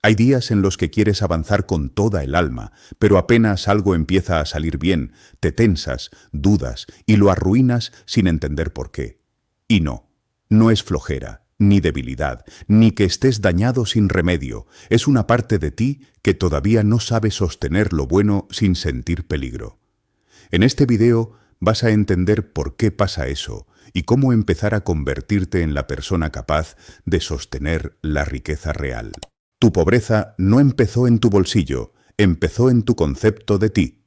Hay días en los que quieres avanzar con toda el alma, pero apenas algo empieza a salir bien, te tensas, dudas y lo arruinas sin entender por qué. Y no es flojera, ni debilidad, ni que estés dañado sin remedio. Es una parte de ti que todavía no sabe sostener lo bueno sin sentir peligro. En este video vas a entender por qué pasa eso y cómo empezar a convertirte en la persona capaz de sostener la riqueza real. Tu pobreza no empezó en tu bolsillo, empezó en tu concepto de ti.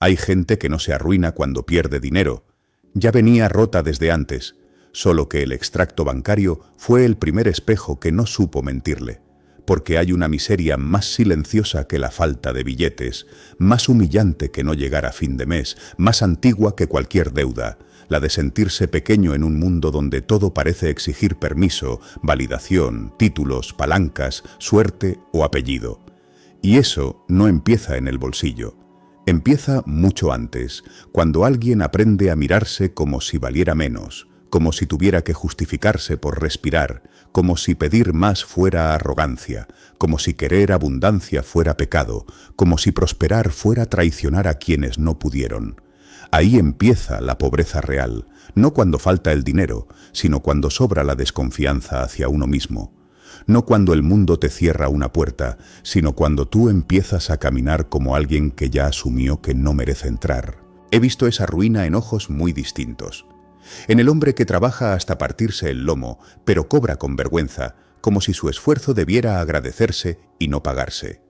Hay gente que no se arruina cuando pierde dinero. Ya venía rota desde antes, solo que el extracto bancario fue el primer espejo que no supo mentirle. Porque hay una miseria más silenciosa que la falta de billetes, más humillante que no llegar a fin de mes, más antigua que cualquier deuda, la de sentirse pequeño en un mundo donde todo parece exigir permiso, validación, títulos, palancas, suerte o apellido. Y eso no empieza en el bolsillo. Empieza mucho antes, cuando alguien aprende a mirarse como si valiera menos, como si tuviera que justificarse por respirar, como si pedir más fuera arrogancia, como si querer abundancia fuera pecado, como si prosperar fuera traicionar a quienes no pudieron. Ahí empieza la pobreza real, no cuando falta el dinero, sino cuando sobra la desconfianza hacia uno mismo. No cuando el mundo te cierra una puerta, sino cuando tú empiezas a caminar como alguien que ya asumió que no merece entrar. He visto esa ruina en ojos muy distintos. En el hombre que trabaja hasta partirse el lomo, pero cobra con vergüenza, como si su esfuerzo debiera agradecerse y no pagarse.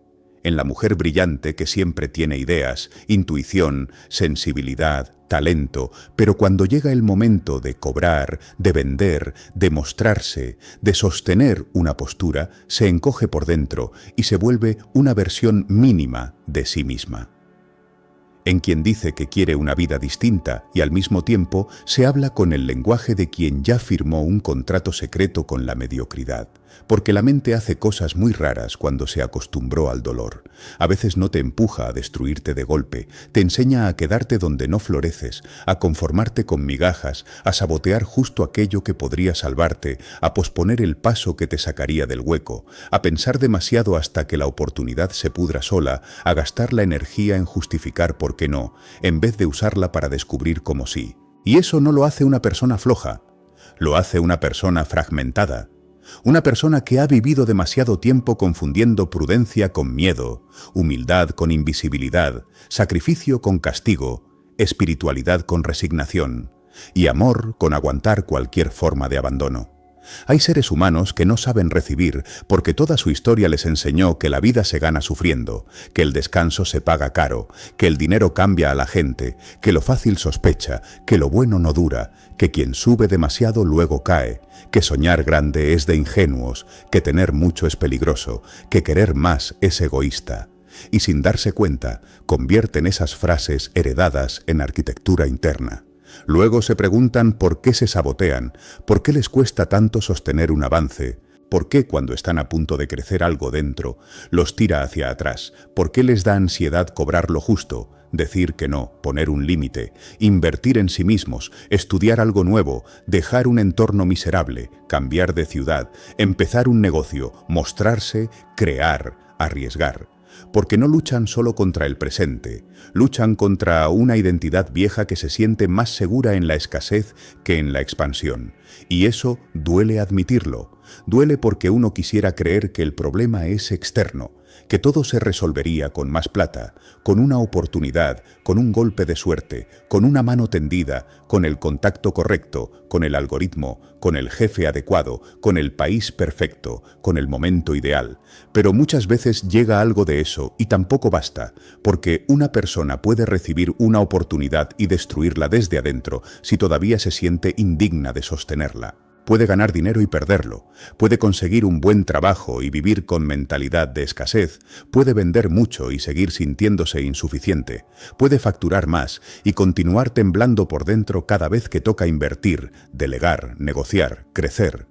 En la mujer brillante que siempre tiene ideas, intuición, sensibilidad, talento, pero cuando llega el momento de cobrar, de vender, de mostrarse, de sostener una postura, se encoge por dentro y se vuelve una versión mínima de sí misma. En quien dice que quiere una vida distinta y al mismo tiempo se habla con el lenguaje de quien ya firmó un contrato secreto con la mediocridad, porque la mente hace cosas muy raras cuando se acostumbró al dolor. A veces no te empuja a destruirte de golpe, te enseña a quedarte donde no floreces, a conformarte con migajas, a sabotear justo aquello que podría salvarte, a posponer el paso que te sacaría del hueco, a pensar demasiado hasta que la oportunidad se pudra sola, a gastar la energía en justificar por qué no, en vez de usarla para descubrir cómo sí. Y eso no lo hace una persona floja, lo hace una persona fragmentada. Una persona que ha vivido demasiado tiempo confundiendo prudencia con miedo, humildad con invisibilidad, sacrificio con castigo, espiritualidad con resignación y amor con aguantar cualquier forma de abandono. Hay seres humanos que no saben recibir porque toda su historia les enseñó que la vida se gana sufriendo, que el descanso se paga caro, que el dinero cambia a la gente, que lo fácil sospecha, que lo bueno no dura, que quien sube demasiado luego cae, que soñar grande es de ingenuos, que tener mucho es peligroso, que querer más es egoísta. Y sin darse cuenta, convierten esas frases heredadas en arquitectura interna. Luego se preguntan por qué se sabotean, por qué les cuesta tanto sostener un avance, por qué cuando están a punto de crecer algo dentro, los tira hacia atrás, por qué les da ansiedad cobrar lo justo, decir que no, poner un límite, invertir en sí mismos, estudiar algo nuevo, dejar un entorno miserable, cambiar de ciudad, empezar un negocio, mostrarse, crear, arriesgar. Porque no luchan solo contra el presente, luchan contra una identidad vieja que se siente más segura en la escasez que en la expansión. Y eso duele admitirlo. Duele porque uno quisiera creer que el problema es externo, que todo se resolvería con más plata, con una oportunidad, con un golpe de suerte, con una mano tendida, con el contacto correcto, con el algoritmo, con el jefe adecuado, con el país perfecto, con el momento ideal. Pero muchas veces llega algo de eso y tampoco basta, porque una persona puede recibir una oportunidad y destruirla desde adentro si todavía se siente indigna de sostenerla. Puede ganar dinero y perderlo, puede conseguir un buen trabajo y vivir con mentalidad de escasez, puede vender mucho y seguir sintiéndose insuficiente, puede facturar más y continuar temblando por dentro cada vez que toca invertir, delegar, negociar, crecer.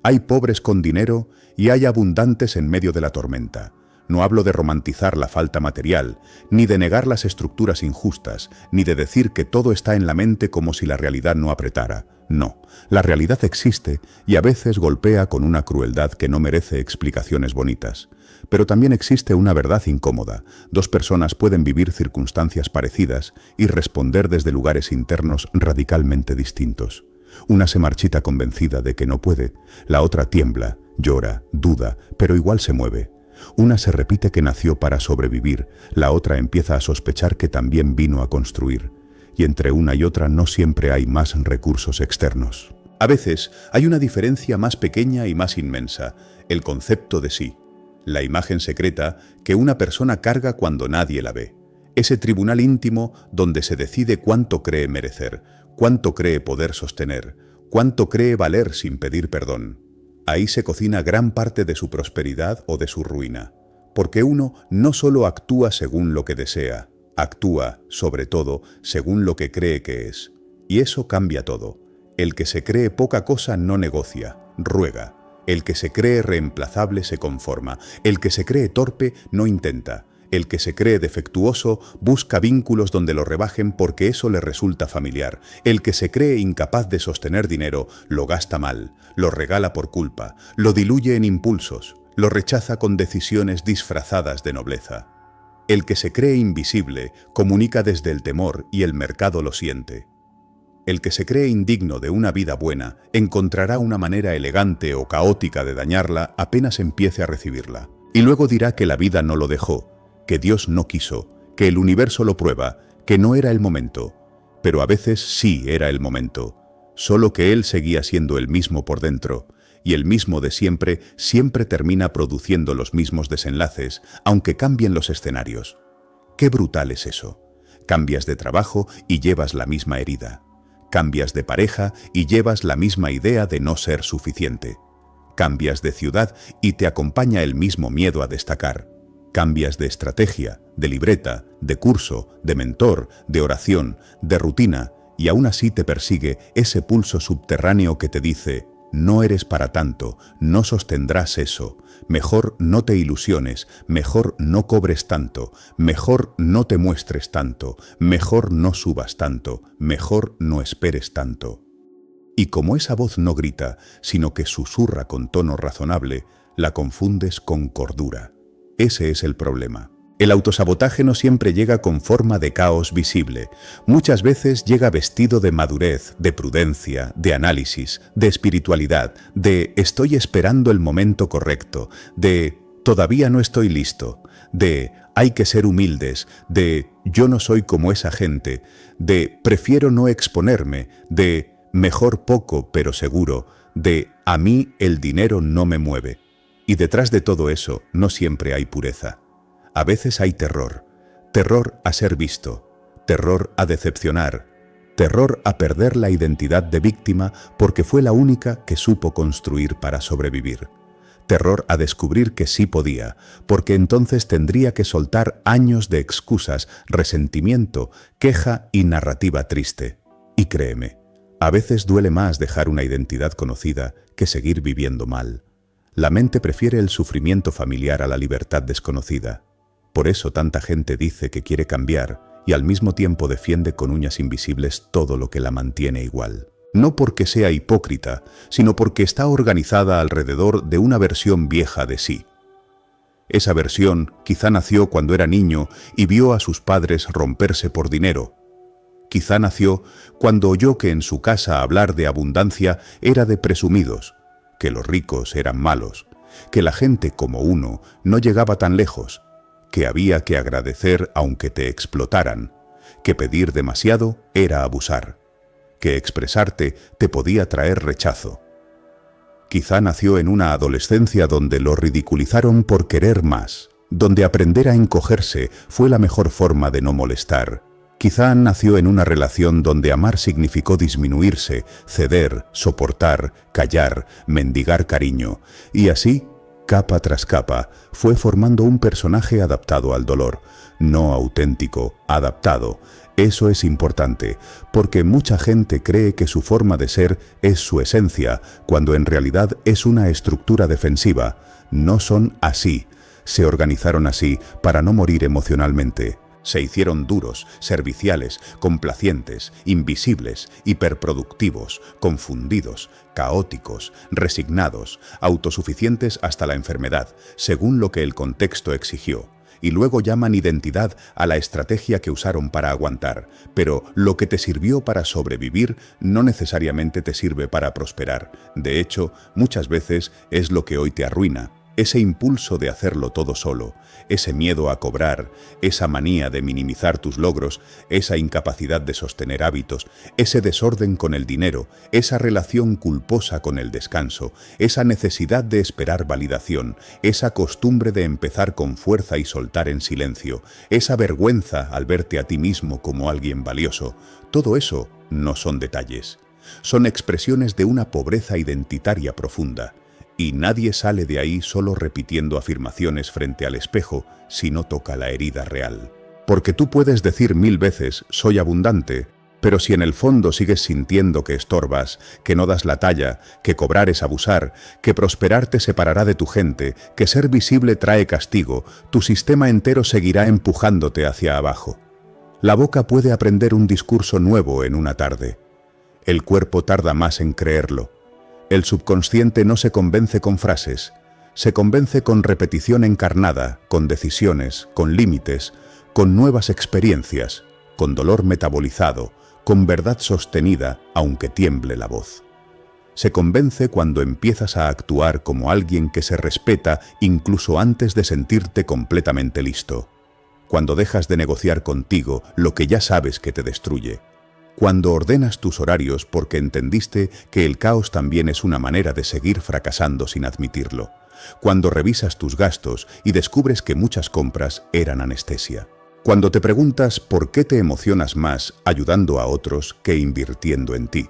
Hay pobres con dinero y hay abundantes en medio de la tormenta. No hablo de romantizar la falta material, ni de negar las estructuras injustas, ni de decir que todo está en la mente como si la realidad no apretara. No, la realidad existe y a veces golpea con una crueldad que no merece explicaciones bonitas. Pero también existe una verdad incómoda. Dos personas pueden vivir circunstancias parecidas y responder desde lugares internos radicalmente distintos. Una se marchita convencida de que no puede, la otra tiembla, llora, duda, pero igual se mueve. Una se repite que nació para sobrevivir, la otra empieza a sospechar que también vino a construir. Y entre una y otra no siempre hay más recursos externos. A veces hay una diferencia más pequeña y más inmensa, el concepto de sí. La imagen secreta que una persona carga cuando nadie la ve. Ese tribunal íntimo donde se decide cuánto cree merecer, cuánto cree poder sostener, cuánto cree valer sin pedir perdón. Ahí se cocina gran parte de su prosperidad o de su ruina. Porque uno no solo actúa según lo que desea, actúa, sobre todo, según lo que cree que es. Y eso cambia todo. El que se cree poca cosa no negocia, ruega. El que se cree reemplazable se conforma. El que se cree torpe no intenta. El que se cree defectuoso busca vínculos donde lo rebajen porque eso le resulta familiar. El que se cree incapaz de sostener dinero lo gasta mal, lo regala por culpa, lo diluye en impulsos, lo rechaza con decisiones disfrazadas de nobleza. El que se cree invisible comunica desde el temor y el mercado lo siente. El que se cree indigno de una vida buena encontrará una manera elegante o caótica de dañarla apenas empiece a recibirla. Y luego dirá que la vida no lo dejó, que Dios no quiso, que el universo lo prueba, que no era el momento. Pero a veces sí era el momento, solo que él seguía siendo el mismo por dentro, y el mismo de siempre siempre termina produciendo los mismos desenlaces, aunque cambien los escenarios. Qué brutal es eso. Cambias de trabajo y llevas la misma herida. Cambias de pareja y llevas la misma idea de no ser suficiente. Cambias de ciudad y te acompaña el mismo miedo a destacar. Cambias de estrategia, de libreta, de curso, de mentor, de oración, de rutina, y aún así te persigue ese pulso subterráneo que te dice: no eres para tanto, no sostendrás eso, mejor no te ilusiones, mejor no cobres tanto, mejor no te muestres tanto, mejor no subas tanto, mejor no esperes tanto. Y como esa voz no grita, sino que susurra con tono razonable, la confundes con cordura. Ese es el problema. El autosabotaje no siempre llega con forma de caos visible. Muchas veces llega vestido de madurez, de prudencia, de análisis, de espiritualidad, de estoy esperando el momento correcto, de todavía no estoy listo, de hay que ser humildes, de yo no soy como esa gente, de prefiero no exponerme, de mejor poco pero seguro, de a mí el dinero no me mueve. Y detrás de todo eso no siempre hay pureza. A veces hay terror, terror a ser visto, terror a decepcionar, terror a perder la identidad de víctima porque fue la única que supo construir para sobrevivir, terror a descubrir que sí podía, porque entonces tendría que soltar años de excusas, resentimiento, queja y narrativa triste. Y créeme, a veces duele más dejar una identidad conocida que seguir viviendo mal. La mente prefiere el sufrimiento familiar a la libertad desconocida. Por eso tanta gente dice que quiere cambiar y al mismo tiempo defiende con uñas invisibles todo lo que la mantiene igual. No porque sea hipócrita, sino porque está organizada alrededor de una versión vieja de sí. Esa versión quizá nació cuando era niño y vio a sus padres romperse por dinero. Quizá nació cuando oyó que en su casa hablar de abundancia era de presumidos, que los ricos eran malos, que la gente como uno no llegaba tan lejos, que había que agradecer aunque te explotaran, que pedir demasiado era abusar, que expresarte te podía traer rechazo. Quizá nació en una adolescencia donde lo ridiculizaron por querer más, donde aprender a encogerse fue la mejor forma de no molestar. Quizá nació en una relación donde amar significó disminuirse, ceder, soportar, callar, mendigar cariño, y así, capa tras capa, fue formando un personaje adaptado al dolor, no auténtico, adaptado. Eso es importante, porque mucha gente cree que su forma de ser es su esencia, cuando en realidad es una estructura defensiva. No son así, se organizaron así para no morir emocionalmente. Se hicieron duros, serviciales, complacientes, invisibles, hiperproductivos, confundidos, caóticos, resignados, autosuficientes hasta la enfermedad, según lo que el contexto exigió. Y luego llaman identidad a la estrategia que usaron para aguantar. Pero lo que te sirvió para sobrevivir no necesariamente te sirve para prosperar. De hecho, muchas veces es lo que hoy te arruina. Ese impulso de hacerlo todo solo, ese miedo a cobrar, esa manía de minimizar tus logros, esa incapacidad de sostener hábitos, ese desorden con el dinero, esa relación culposa con el descanso, esa necesidad de esperar validación, esa costumbre de empezar con fuerza y soltar en silencio, esa vergüenza al verte a ti mismo como alguien valioso. Todo eso no son detalles. Son expresiones de una pobreza identitaria profunda. Y nadie sale de ahí solo repitiendo afirmaciones frente al espejo si no toca la herida real. Porque tú puedes decir 1000 veces «soy abundante», pero si en el fondo sigues sintiendo que estorbas, que no das la talla, que cobrar es abusar, que prosperar te separará de tu gente, que ser visible trae castigo, tu sistema entero seguirá empujándote hacia abajo. La boca puede aprender un discurso nuevo en una tarde. El cuerpo tarda más en creerlo. El subconsciente no se convence con frases, se convence con repetición encarnada, con decisiones, con límites, con nuevas experiencias, con dolor metabolizado, con verdad sostenida, aunque tiemble la voz. Se convence cuando empiezas a actuar como alguien que se respeta incluso antes de sentirte completamente listo. Cuando dejas de negociar contigo lo que ya sabes que te destruye. Cuando ordenas tus horarios porque entendiste que el caos también es una manera de seguir fracasando sin admitirlo. Cuando revisas tus gastos y descubres que muchas compras eran anestesia. Cuando te preguntas por qué te emocionas más ayudando a otros que invirtiendo en ti.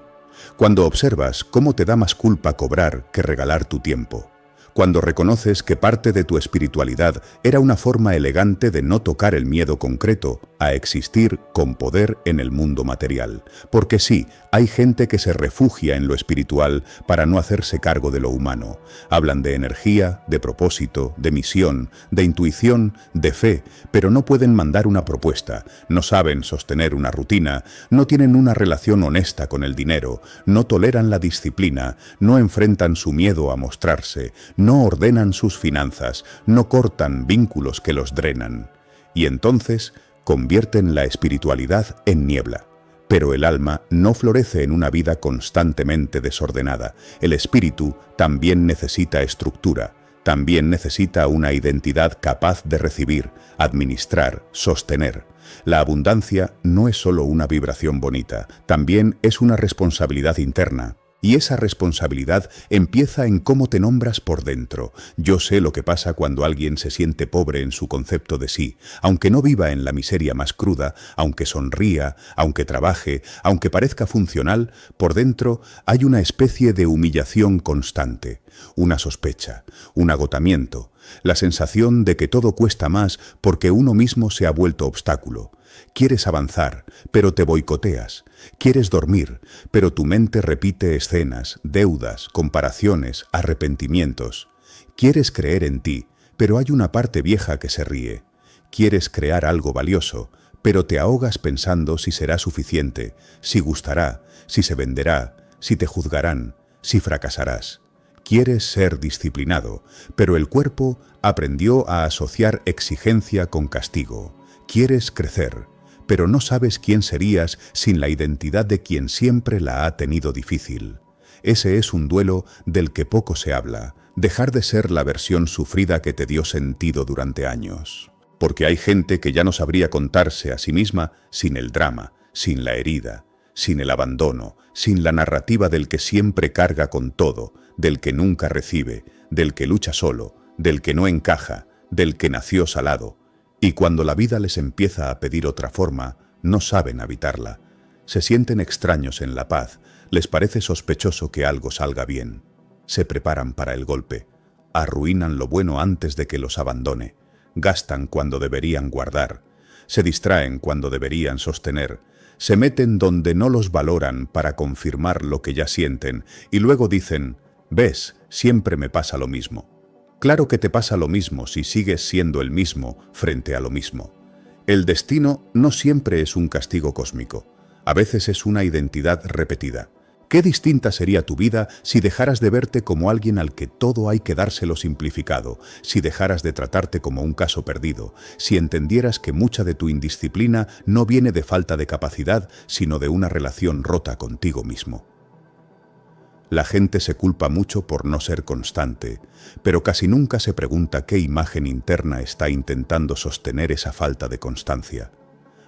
Cuando observas cómo te da más culpa cobrar que regalar tu tiempo. Cuando reconoces que parte de tu espiritualidad era una forma elegante de no tocar el miedo concreto a existir con poder en el mundo material. Porque sí, hay gente que se refugia en lo espiritual para no hacerse cargo de lo humano. Hablan de energía, de propósito, de misión, de intuición, de fe, pero no pueden mandar una propuesta, no saben sostener una rutina, no tienen una relación honesta con el dinero, no toleran la disciplina, no enfrentan su miedo a mostrarse, no ordenan sus finanzas, no cortan vínculos que los drenan. Y entonces convierten la espiritualidad en niebla. Pero el alma no florece en una vida constantemente desordenada. El espíritu también necesita estructura, también necesita una identidad capaz de recibir, administrar, sostener. La abundancia no es solo una vibración bonita, también es una responsabilidad interna. Y esa responsabilidad empieza en cómo te nombras por dentro. Yo sé lo que pasa cuando alguien se siente pobre en su concepto de sí. Aunque no viva en la miseria más cruda, aunque sonría, aunque trabaje, aunque parezca funcional, por dentro hay una especie de humillación constante, una sospecha, un agotamiento, la sensación de que todo cuesta más porque uno mismo se ha vuelto obstáculo. Quieres avanzar, pero te boicoteas. Quieres dormir, pero tu mente repite escenas, deudas, comparaciones, arrepentimientos. Quieres creer en ti, pero hay una parte vieja que se ríe. Quieres crear algo valioso, pero te ahogas pensando si será suficiente, si gustará, si se venderá, si te juzgarán, si fracasarás. Quieres ser disciplinado, pero el cuerpo aprendió a asociar exigencia con castigo. Quieres crecer, pero no sabes quién serías sin la identidad de quien siempre la ha tenido difícil. Ese es un duelo del que poco se habla, dejar de ser la versión sufrida que te dio sentido durante años. Porque hay gente que ya no sabría contarse a sí misma sin el drama, sin la herida, sin el abandono, sin la narrativa del que siempre carga con todo, del que nunca recibe, del que lucha solo, del que no encaja, del que nació salado. Y cuando la vida les empieza a pedir otra forma, no saben habitarla. Se sienten extraños en la paz, les parece sospechoso que algo salga bien. Se preparan para el golpe, arruinan lo bueno antes de que los abandone, gastan cuando deberían guardar, se distraen cuando deberían sostener, se meten donde no los valoran para confirmar lo que ya sienten y luego dicen, «Ves, siempre me pasa lo mismo». Claro que te pasa lo mismo si sigues siendo el mismo frente a lo mismo. El destino no siempre es un castigo cósmico. A veces es una identidad repetida. ¿Qué distinta sería tu vida si dejaras de verte como alguien al que todo hay que dárselo simplificado, si dejaras de tratarte como un caso perdido, si entendieras que mucha de tu indisciplina no viene de falta de capacidad, sino de una relación rota contigo mismo? La gente se culpa mucho por no ser constante, pero casi nunca se pregunta qué imagen interna está intentando sostener esa falta de constancia.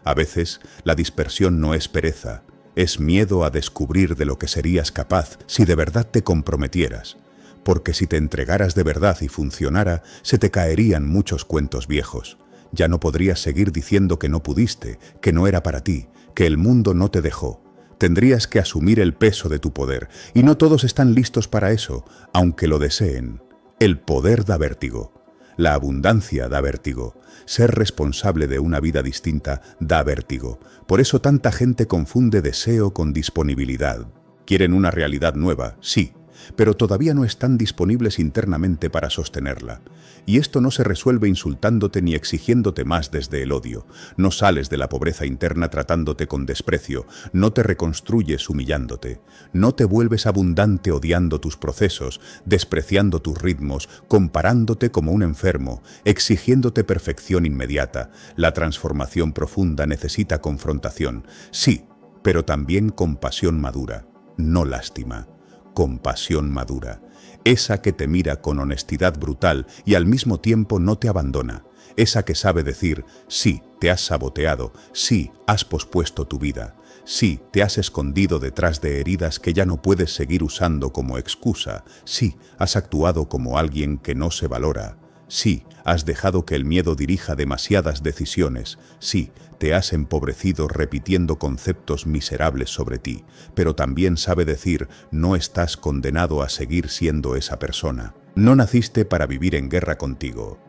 A veces, la dispersión no es pereza, es miedo a descubrir de lo que serías capaz si de verdad te comprometieras, porque si te entregaras de verdad y funcionara, se te caerían muchos cuentos viejos. Ya no podrías seguir diciendo que no pudiste, que no era para ti, que el mundo no te dejó. Tendrías que asumir el peso de tu poder, y no todos están listos para eso, aunque lo deseen. El poder da vértigo. La abundancia da vértigo. Ser responsable de una vida distinta da vértigo. Por eso tanta gente confunde deseo con disponibilidad. Quieren una realidad nueva, sí, pero todavía no están disponibles internamente para sostenerla. Y esto no se resuelve insultándote ni exigiéndote más desde el odio. No sales de la pobreza interna tratándote con desprecio, no te reconstruyes humillándote, no te vuelves abundante odiando tus procesos, despreciando tus ritmos, comparándote como un enfermo, exigiéndote perfección inmediata. La transformación profunda necesita confrontación, sí, pero también compasión madura, no lástima. Compasión madura, esa que te mira con honestidad brutal y al mismo tiempo no te abandona, esa que sabe decir, sí, te has saboteado, sí, has pospuesto tu vida, sí, te has escondido detrás de heridas que ya no puedes seguir usando como excusa, sí, has actuado como alguien que no se valora, sí, has dejado que el miedo dirija demasiadas decisiones, sí, te has empobrecido repitiendo conceptos miserables sobre ti, pero también sabe decir, no estás condenado a seguir siendo esa persona. No naciste para vivir en guerra contigo.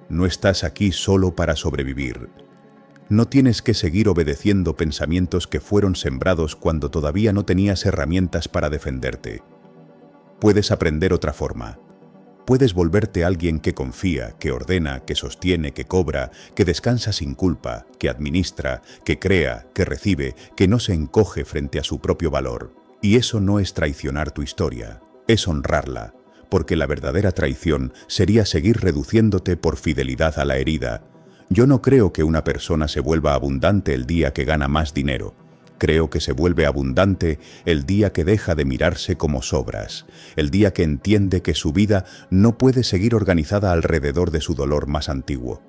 No estás aquí solo para sobrevivir. No tienes que seguir obedeciendo pensamientos que fueron sembrados cuando todavía no tenías herramientas para defenderte. Puedes aprender otra forma. Puedes volverte alguien que confía, que ordena, que sostiene, que cobra, que descansa sin culpa, que administra, que crea, que recibe, que no se encoge frente a su propio valor. Y eso no es traicionar tu historia, es honrarla, porque la verdadera traición sería seguir reduciéndote por fidelidad a la herida. Yo no creo que una persona se vuelva abundante el día que gana más dinero. Creo que se vuelve abundante el día que deja de mirarse como sobras, el día que entiende que su vida no puede seguir organizada alrededor de su dolor más antiguo.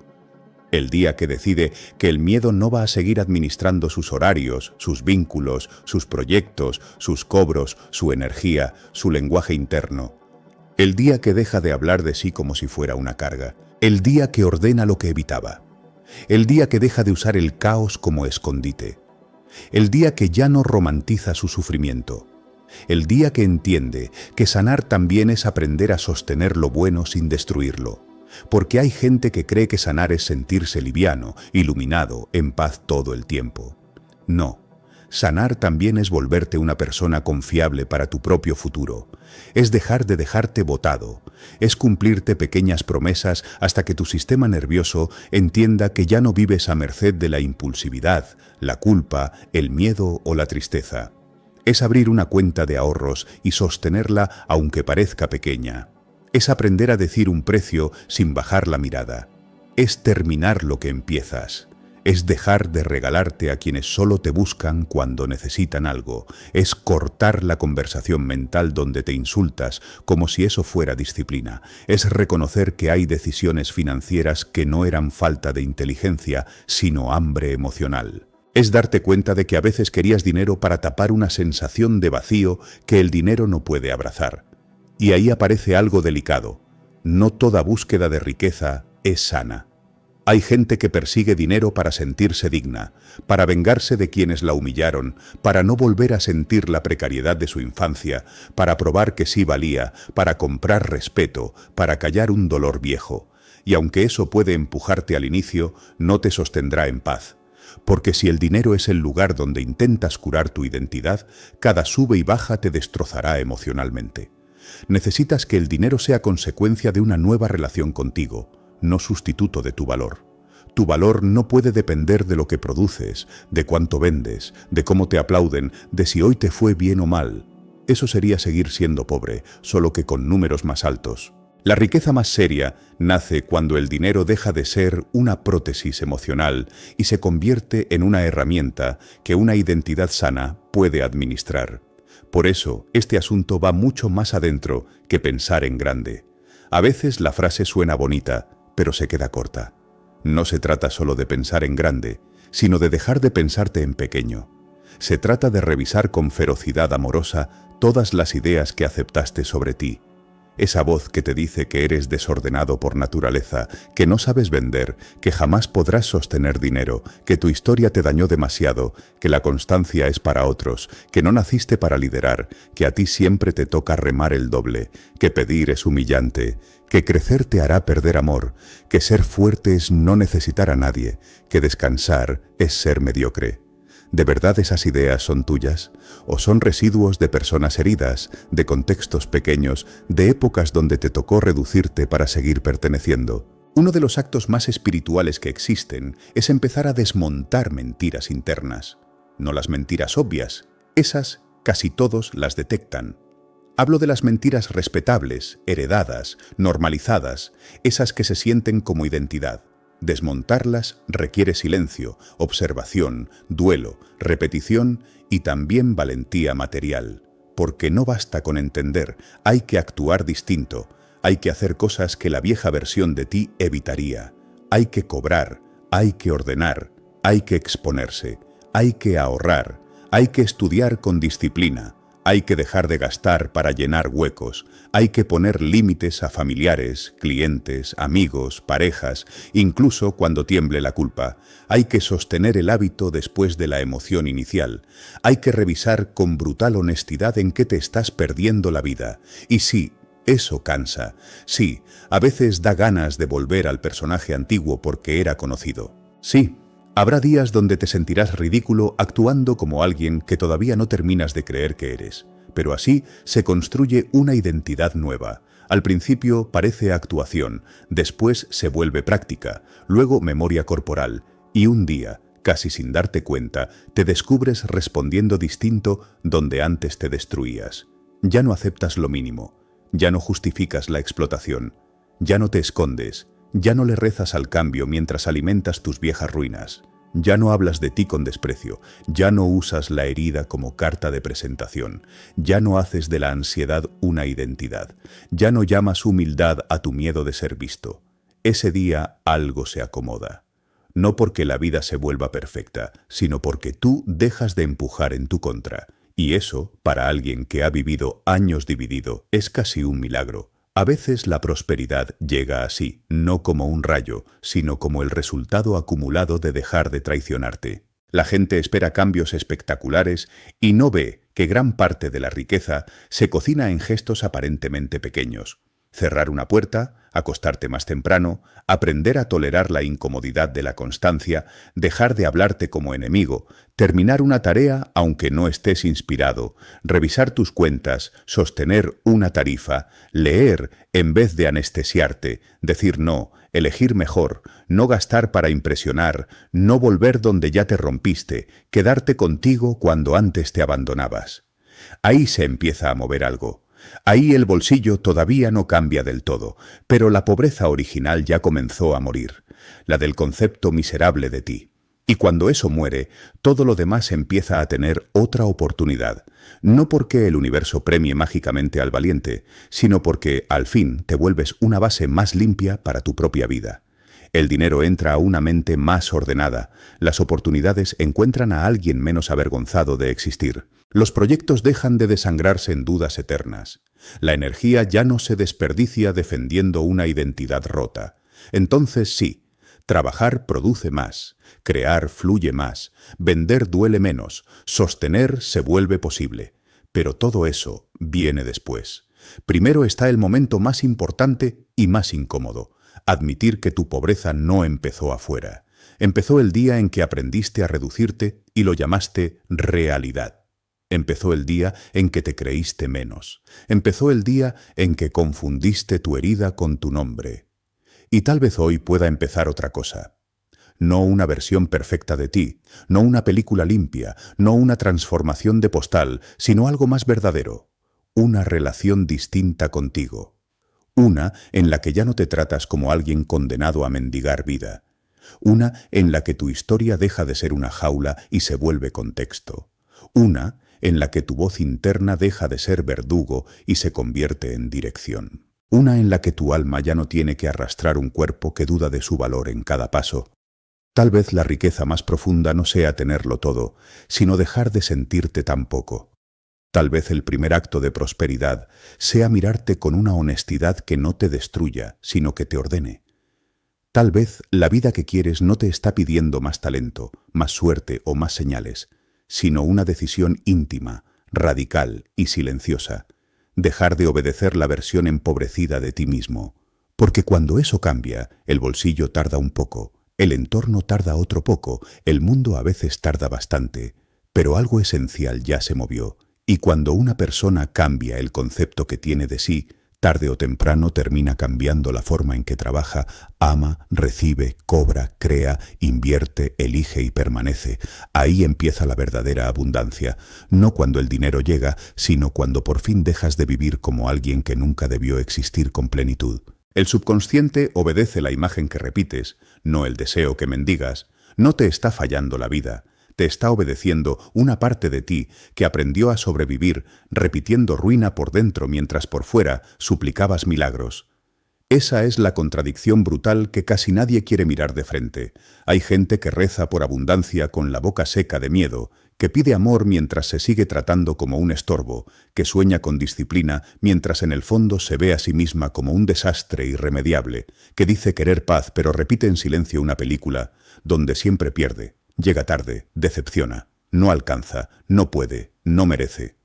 El día que decide que el miedo no va a seguir administrando sus horarios, sus vínculos, sus proyectos, sus cobros, su energía, su lenguaje interno. El día que deja de hablar de sí como si fuera una carga. El día que ordena lo que evitaba. El día que deja de usar el caos como escondite. El día que ya no romantiza su sufrimiento. El día que entiende que sanar también es aprender a sostener lo bueno sin destruirlo. Porque hay gente que cree que sanar es sentirse liviano, iluminado, en paz todo el tiempo. No. Sanar también es volverte una persona confiable para tu propio futuro. Es dejar de dejarte botado. Es cumplirte pequeñas promesas hasta que tu sistema nervioso entienda que ya no vives a merced de la impulsividad, la culpa, el miedo o la tristeza. Es abrir una cuenta de ahorros y sostenerla aunque parezca pequeña. Es aprender a decir un precio sin bajar la mirada. Es terminar lo que empiezas. Es dejar de regalarte a quienes solo te buscan cuando necesitan algo. Es cortar la conversación mental donde te insultas como si eso fuera disciplina. Es reconocer que hay decisiones financieras que no eran falta de inteligencia, sino hambre emocional. Es darte cuenta de que a veces querías dinero para tapar una sensación de vacío que el dinero no puede abrazar. Y ahí aparece algo delicado. No toda búsqueda de riqueza es sana. Hay gente que persigue dinero para sentirse digna, para vengarse de quienes la humillaron, para no volver a sentir la precariedad de su infancia, para probar que sí valía, para comprar respeto, para callar un dolor viejo. Y aunque eso puede empujarte al inicio, no te sostendrá en paz. Porque si el dinero es el lugar donde intentas curar tu identidad, cada sube y baja te destrozará emocionalmente. Necesitas que el dinero sea consecuencia de una nueva relación contigo, no sustituto de tu valor. Tu valor no puede depender de lo que produces, de cuánto vendes, de cómo te aplauden, de si hoy te fue bien o mal. Eso sería seguir siendo pobre, solo que con números más altos. La riqueza más seria nace cuando el dinero deja de ser una prótesis emocional y se convierte en una herramienta que una identidad sana puede administrar. Por eso, este asunto va mucho más adentro que pensar en grande. A veces la frase suena bonita, pero se queda corta. No se trata solo de pensar en grande, sino de dejar de pensarte en pequeño. Se trata de revisar con ferocidad amorosa todas las ideas que aceptaste sobre ti. Esa voz que te dice que eres desordenado por naturaleza, que no sabes vender, que jamás podrás sostener dinero, que tu historia te dañó demasiado, que la constancia es para otros, que no naciste para liderar, que a ti siempre te toca remar el doble, que pedir es humillante, que crecer te hará perder amor, que ser fuerte es no necesitar a nadie, que descansar es ser mediocre. ¿De verdad esas ideas son tuyas? ¿O son residuos de personas heridas, de contextos pequeños, de épocas donde te tocó reducirte para seguir perteneciendo? Uno de los actos más espirituales que existen es empezar a desmontar mentiras internas. No las mentiras obvias, esas casi todos las detectan. Hablo de las mentiras respetables, heredadas, normalizadas, esas que se sienten como identidad. Desmontarlas requiere silencio, observación, duelo, repetición y también valentía material. Porque no basta con entender, hay que actuar distinto, hay que hacer cosas que la vieja versión de ti evitaría. Hay que cobrar, hay que ordenar, hay que exponerse, hay que ahorrar, hay que estudiar con disciplina. Hay que dejar de gastar para llenar huecos, hay que poner límites a familiares, clientes, amigos, parejas, incluso cuando tiemble la culpa. Hay que sostener el hábito después de la emoción inicial. Hay que revisar con brutal honestidad en qué te estás perdiendo la vida. Y sí, eso cansa. Sí, a veces da ganas de volver al personaje antiguo porque era conocido. Sí. Habrá días donde te sentirás ridículo actuando como alguien que todavía no terminas de creer que eres, pero así se construye una identidad nueva. Al principio parece actuación, después se vuelve práctica, luego memoria corporal, y un día, casi sin darte cuenta, te descubres respondiendo distinto donde antes te destruías. Ya no aceptas lo mínimo, ya no justificas la explotación, ya no te escondes, ya no le rezas al cambio mientras alimentas tus viejas ruinas. Ya no hablas de ti con desprecio, ya no usas la herida como carta de presentación, ya no haces de la ansiedad una identidad, ya no llamas humildad a tu miedo de ser visto. Ese día algo se acomoda. No porque la vida se vuelva perfecta, sino porque tú dejas de empujar en tu contra. Y eso, para alguien que ha vivido años dividido, es casi un milagro. A veces la prosperidad llega así, no como un rayo, sino como el resultado acumulado de dejar de traicionarte. La gente espera cambios espectaculares y no ve que gran parte de la riqueza se cocina en gestos aparentemente pequeños. Cerrar una puerta, acostarte más temprano, aprender a tolerar la incomodidad de la constancia, dejar de hablarte como enemigo, terminar una tarea aunque no estés inspirado, revisar tus cuentas, sostener una tarifa, leer en vez de anestesiarte, decir no, elegir mejor, no gastar para impresionar, no volver donde ya te rompiste, quedarte contigo cuando antes te abandonabas. Ahí se empieza a mover algo. Ahí el bolsillo todavía no cambia del todo, pero la pobreza original ya comenzó a morir, la del concepto miserable de ti. Y cuando eso muere, todo lo demás empieza a tener otra oportunidad, no porque el universo premie mágicamente al valiente, sino porque, al fin, te vuelves una base más limpia para tu propia vida. El dinero entra a una mente más ordenada, las oportunidades encuentran a alguien menos avergonzado de existir. Los proyectos dejan de desangrarse en dudas eternas. La energía ya no se desperdicia defendiendo una identidad rota. Entonces sí, trabajar produce más, crear fluye más, vender duele menos, sostener se vuelve posible. Pero todo eso viene después. Primero está el momento más importante y más incómodo. Admitir que tu pobreza no empezó afuera. Empezó el día en que aprendiste a reducirte y lo llamaste realidad. Empezó el día en que te creíste menos. Empezó el día en que confundiste tu herida con tu nombre. Y tal vez hoy pueda empezar otra cosa. No una versión perfecta de ti, no una película limpia, no una transformación de postal, sino algo más verdadero. Una relación distinta contigo. Una en la que ya no te tratas como alguien condenado a mendigar vida. Una en la que tu historia deja de ser una jaula y se vuelve contexto. Una en la que tu voz interna deja de ser verdugo y se convierte en dirección. Una en la que tu alma ya no tiene que arrastrar un cuerpo que duda de su valor en cada paso. Tal vez la riqueza más profunda no sea tenerlo todo, sino dejar de sentirte tan poco. Tal vez el primer acto de prosperidad sea mirarte con una honestidad que no te destruya, sino que te ordene. Tal vez la vida que quieres no te está pidiendo más talento, más suerte o más señales, sino una decisión íntima, radical y silenciosa. Dejar de obedecer la versión empobrecida de ti mismo. Porque cuando eso cambia, el bolsillo tarda un poco, el entorno tarda otro poco, el mundo a veces tarda bastante, pero algo esencial ya se movió. Y cuando una persona cambia el concepto que tiene de sí, tarde o temprano termina cambiando la forma en que trabaja, ama, recibe, cobra, crea, invierte, elige y permanece. Ahí empieza la verdadera abundancia, no cuando el dinero llega, sino cuando por fin dejas de vivir como alguien que nunca debió existir con plenitud. El subconsciente obedece la imagen que repites, no el deseo que mendigas. No te está fallando la vida. Te está obedeciendo una parte de ti que aprendió a sobrevivir repitiendo ruina por dentro mientras por fuera suplicabas milagros. Esa es la contradicción brutal que casi nadie quiere mirar de frente. Hay gente que reza por abundancia con la boca seca de miedo, que pide amor mientras se sigue tratando como un estorbo, que sueña con disciplina mientras en el fondo se ve a sí misma como un desastre irremediable, que dice querer paz pero repite en silencio una película donde siempre pierde. Llega tarde, decepciona, no alcanza, no puede, no merece.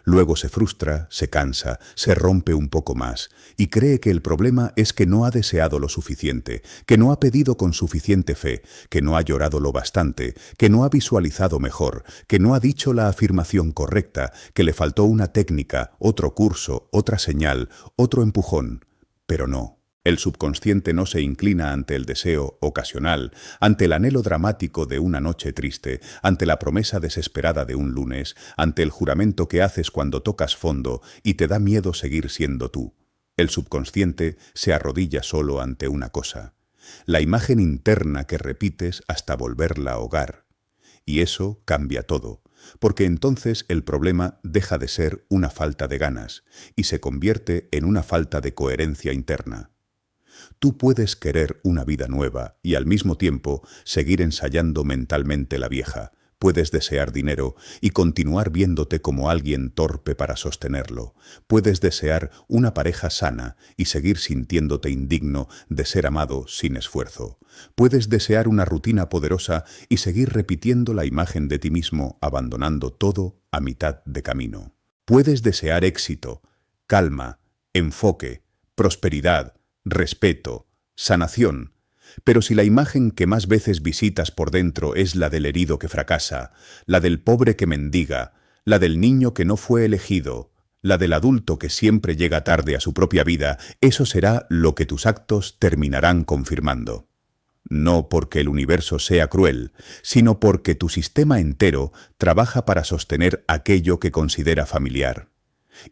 Luego se frustra, se cansa, se rompe un poco más y cree que el problema es que no ha deseado lo suficiente, que no ha pedido con suficiente fe, que no ha llorado lo bastante, que no ha visualizado mejor, que no ha dicho la afirmación correcta, que le faltó una técnica, otro curso, otra señal, otro empujón. Pero no. El subconsciente no se inclina ante el deseo ocasional, ante el anhelo dramático de una noche triste, ante la promesa desesperada de un lunes, ante el juramento que haces cuando tocas fondo y te da miedo seguir siendo tú. El subconsciente se arrodilla solo ante una cosa, la imagen interna que repites hasta volverla hogar. Y eso cambia todo, porque entonces el problema deja de ser una falta de ganas y se convierte en una falta de coherencia interna. Tú puedes querer una vida nueva y al mismo tiempo seguir ensayando mentalmente la vieja. Puedes desear dinero y continuar viéndote como alguien torpe para sostenerlo. Puedes desear una pareja sana y seguir sintiéndote indigno de ser amado sin esfuerzo. Puedes desear una rutina poderosa y seguir repitiendo la imagen de ti mismo, abandonando todo a mitad de camino. Puedes desear éxito, calma, enfoque, prosperidad, respeto, sanación. Pero si la imagen que más veces visitas por dentro es la del herido que fracasa, la del pobre que mendiga, la del niño que no fue elegido, la del adulto que siempre llega tarde a su propia vida, eso será lo que tus actos terminarán confirmando. No porque el universo sea cruel, sino porque tu sistema entero trabaja para sostener aquello que considera familiar.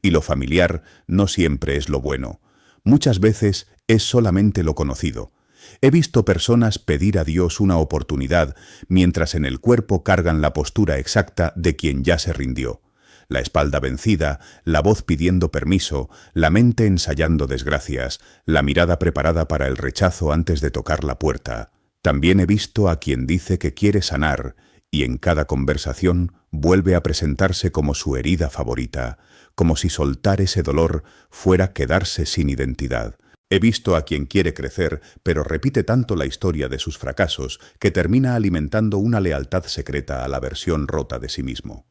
Y lo familiar no siempre es lo bueno. Muchas veces es solamente lo conocido. He visto personas pedir a Dios una oportunidad mientras en el cuerpo cargan la postura exacta de quien ya se rindió. La espalda vencida, la voz pidiendo permiso, la mente ensayando desgracias, la mirada preparada para el rechazo antes de tocar la puerta. También he visto a quien dice que quiere sanar y en cada conversación vuelve a presentarse como su herida favorita, como si soltar ese dolor fuera quedarse sin identidad. He visto a quien quiere crecer, pero repite tanto la historia de sus fracasos que termina alimentando una lealtad secreta a la versión rota de sí mismo.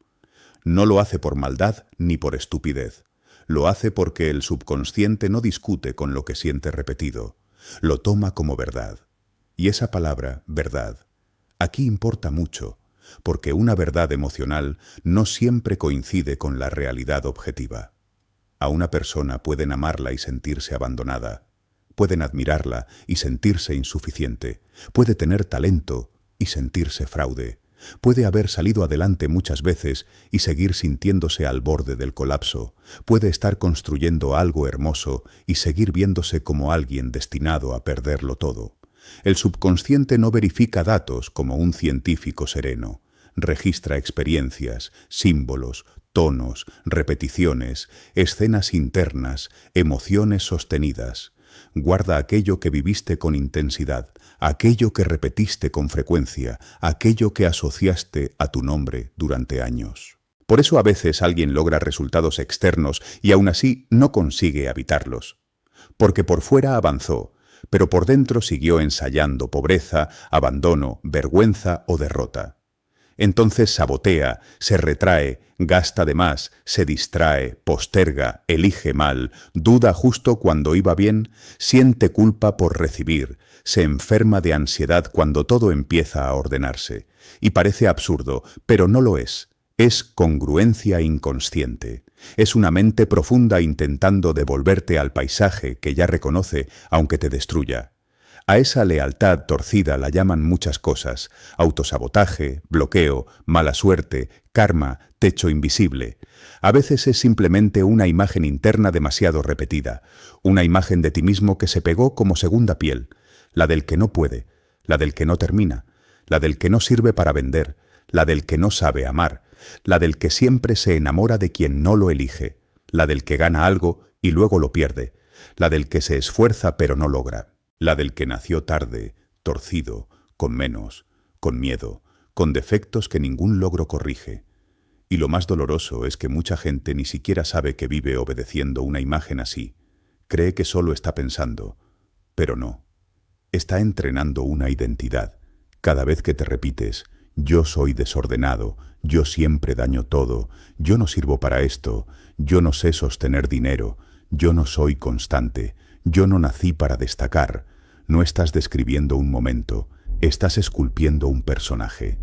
No lo hace por maldad ni por estupidez. Lo hace porque el subconsciente no discute con lo que siente repetido. Lo toma como verdad. Y esa palabra, verdad, aquí importa mucho, porque una verdad emocional no siempre coincide con la realidad objetiva. A una persona pueden amarla y sentirse abandonada. pueden admirarla y sentirse insuficiente. Puede tener talento y sentirse fraude. Puede haber salido adelante muchas veces y seguir sintiéndose al borde del colapso. Puede estar construyendo algo hermoso y seguir viéndose como alguien destinado a perderlo todo. El subconsciente no verifica datos como un científico sereno. Registra experiencias, símbolos, tonos, repeticiones, escenas internas, emociones sostenidas. Guarda aquello que viviste con intensidad, aquello que repetiste con frecuencia, aquello que asociaste a tu nombre durante años. Por eso a veces alguien logra resultados externos y aún así no consigue habitarlos. Porque por fuera avanzó, pero por dentro siguió ensayando pobreza, abandono, vergüenza o derrota. Entonces sabotea, se retrae, gasta de más, se distrae, posterga, elige mal, duda justo cuando iba bien, siente culpa por recibir, se enferma de ansiedad cuando todo empieza a ordenarse. Y parece absurdo, pero no lo es. Es congruencia inconsciente. Es una mente profunda intentando devolverte al paisaje que ya reconoce, aunque te destruya. A esa lealtad torcida la llaman muchas cosas: autosabotaje, bloqueo, mala suerte, karma, techo invisible. A veces es simplemente una imagen interna demasiado repetida, una imagen de ti mismo que se pegó como segunda piel, la del que no puede, la del que no termina, la del que no sirve para vender, la del que no sabe amar, la del que siempre se enamora de quien no lo elige, la del que gana algo y luego lo pierde, la del que se esfuerza pero no logra. La del que nació tarde, torcido, con menos, con miedo, con defectos que ningún logro corrige. Y lo más doloroso es que mucha gente ni siquiera sabe que vive obedeciendo una imagen así. Cree que solo está pensando, pero no. Está entrenando una identidad. Cada vez que te repites: yo soy desordenado, yo siempre daño todo, yo no sirvo para esto, yo no sé sostener dinero, yo no soy constante, yo no nací para destacar. No estás describiendo un momento, estás esculpiendo un personaje.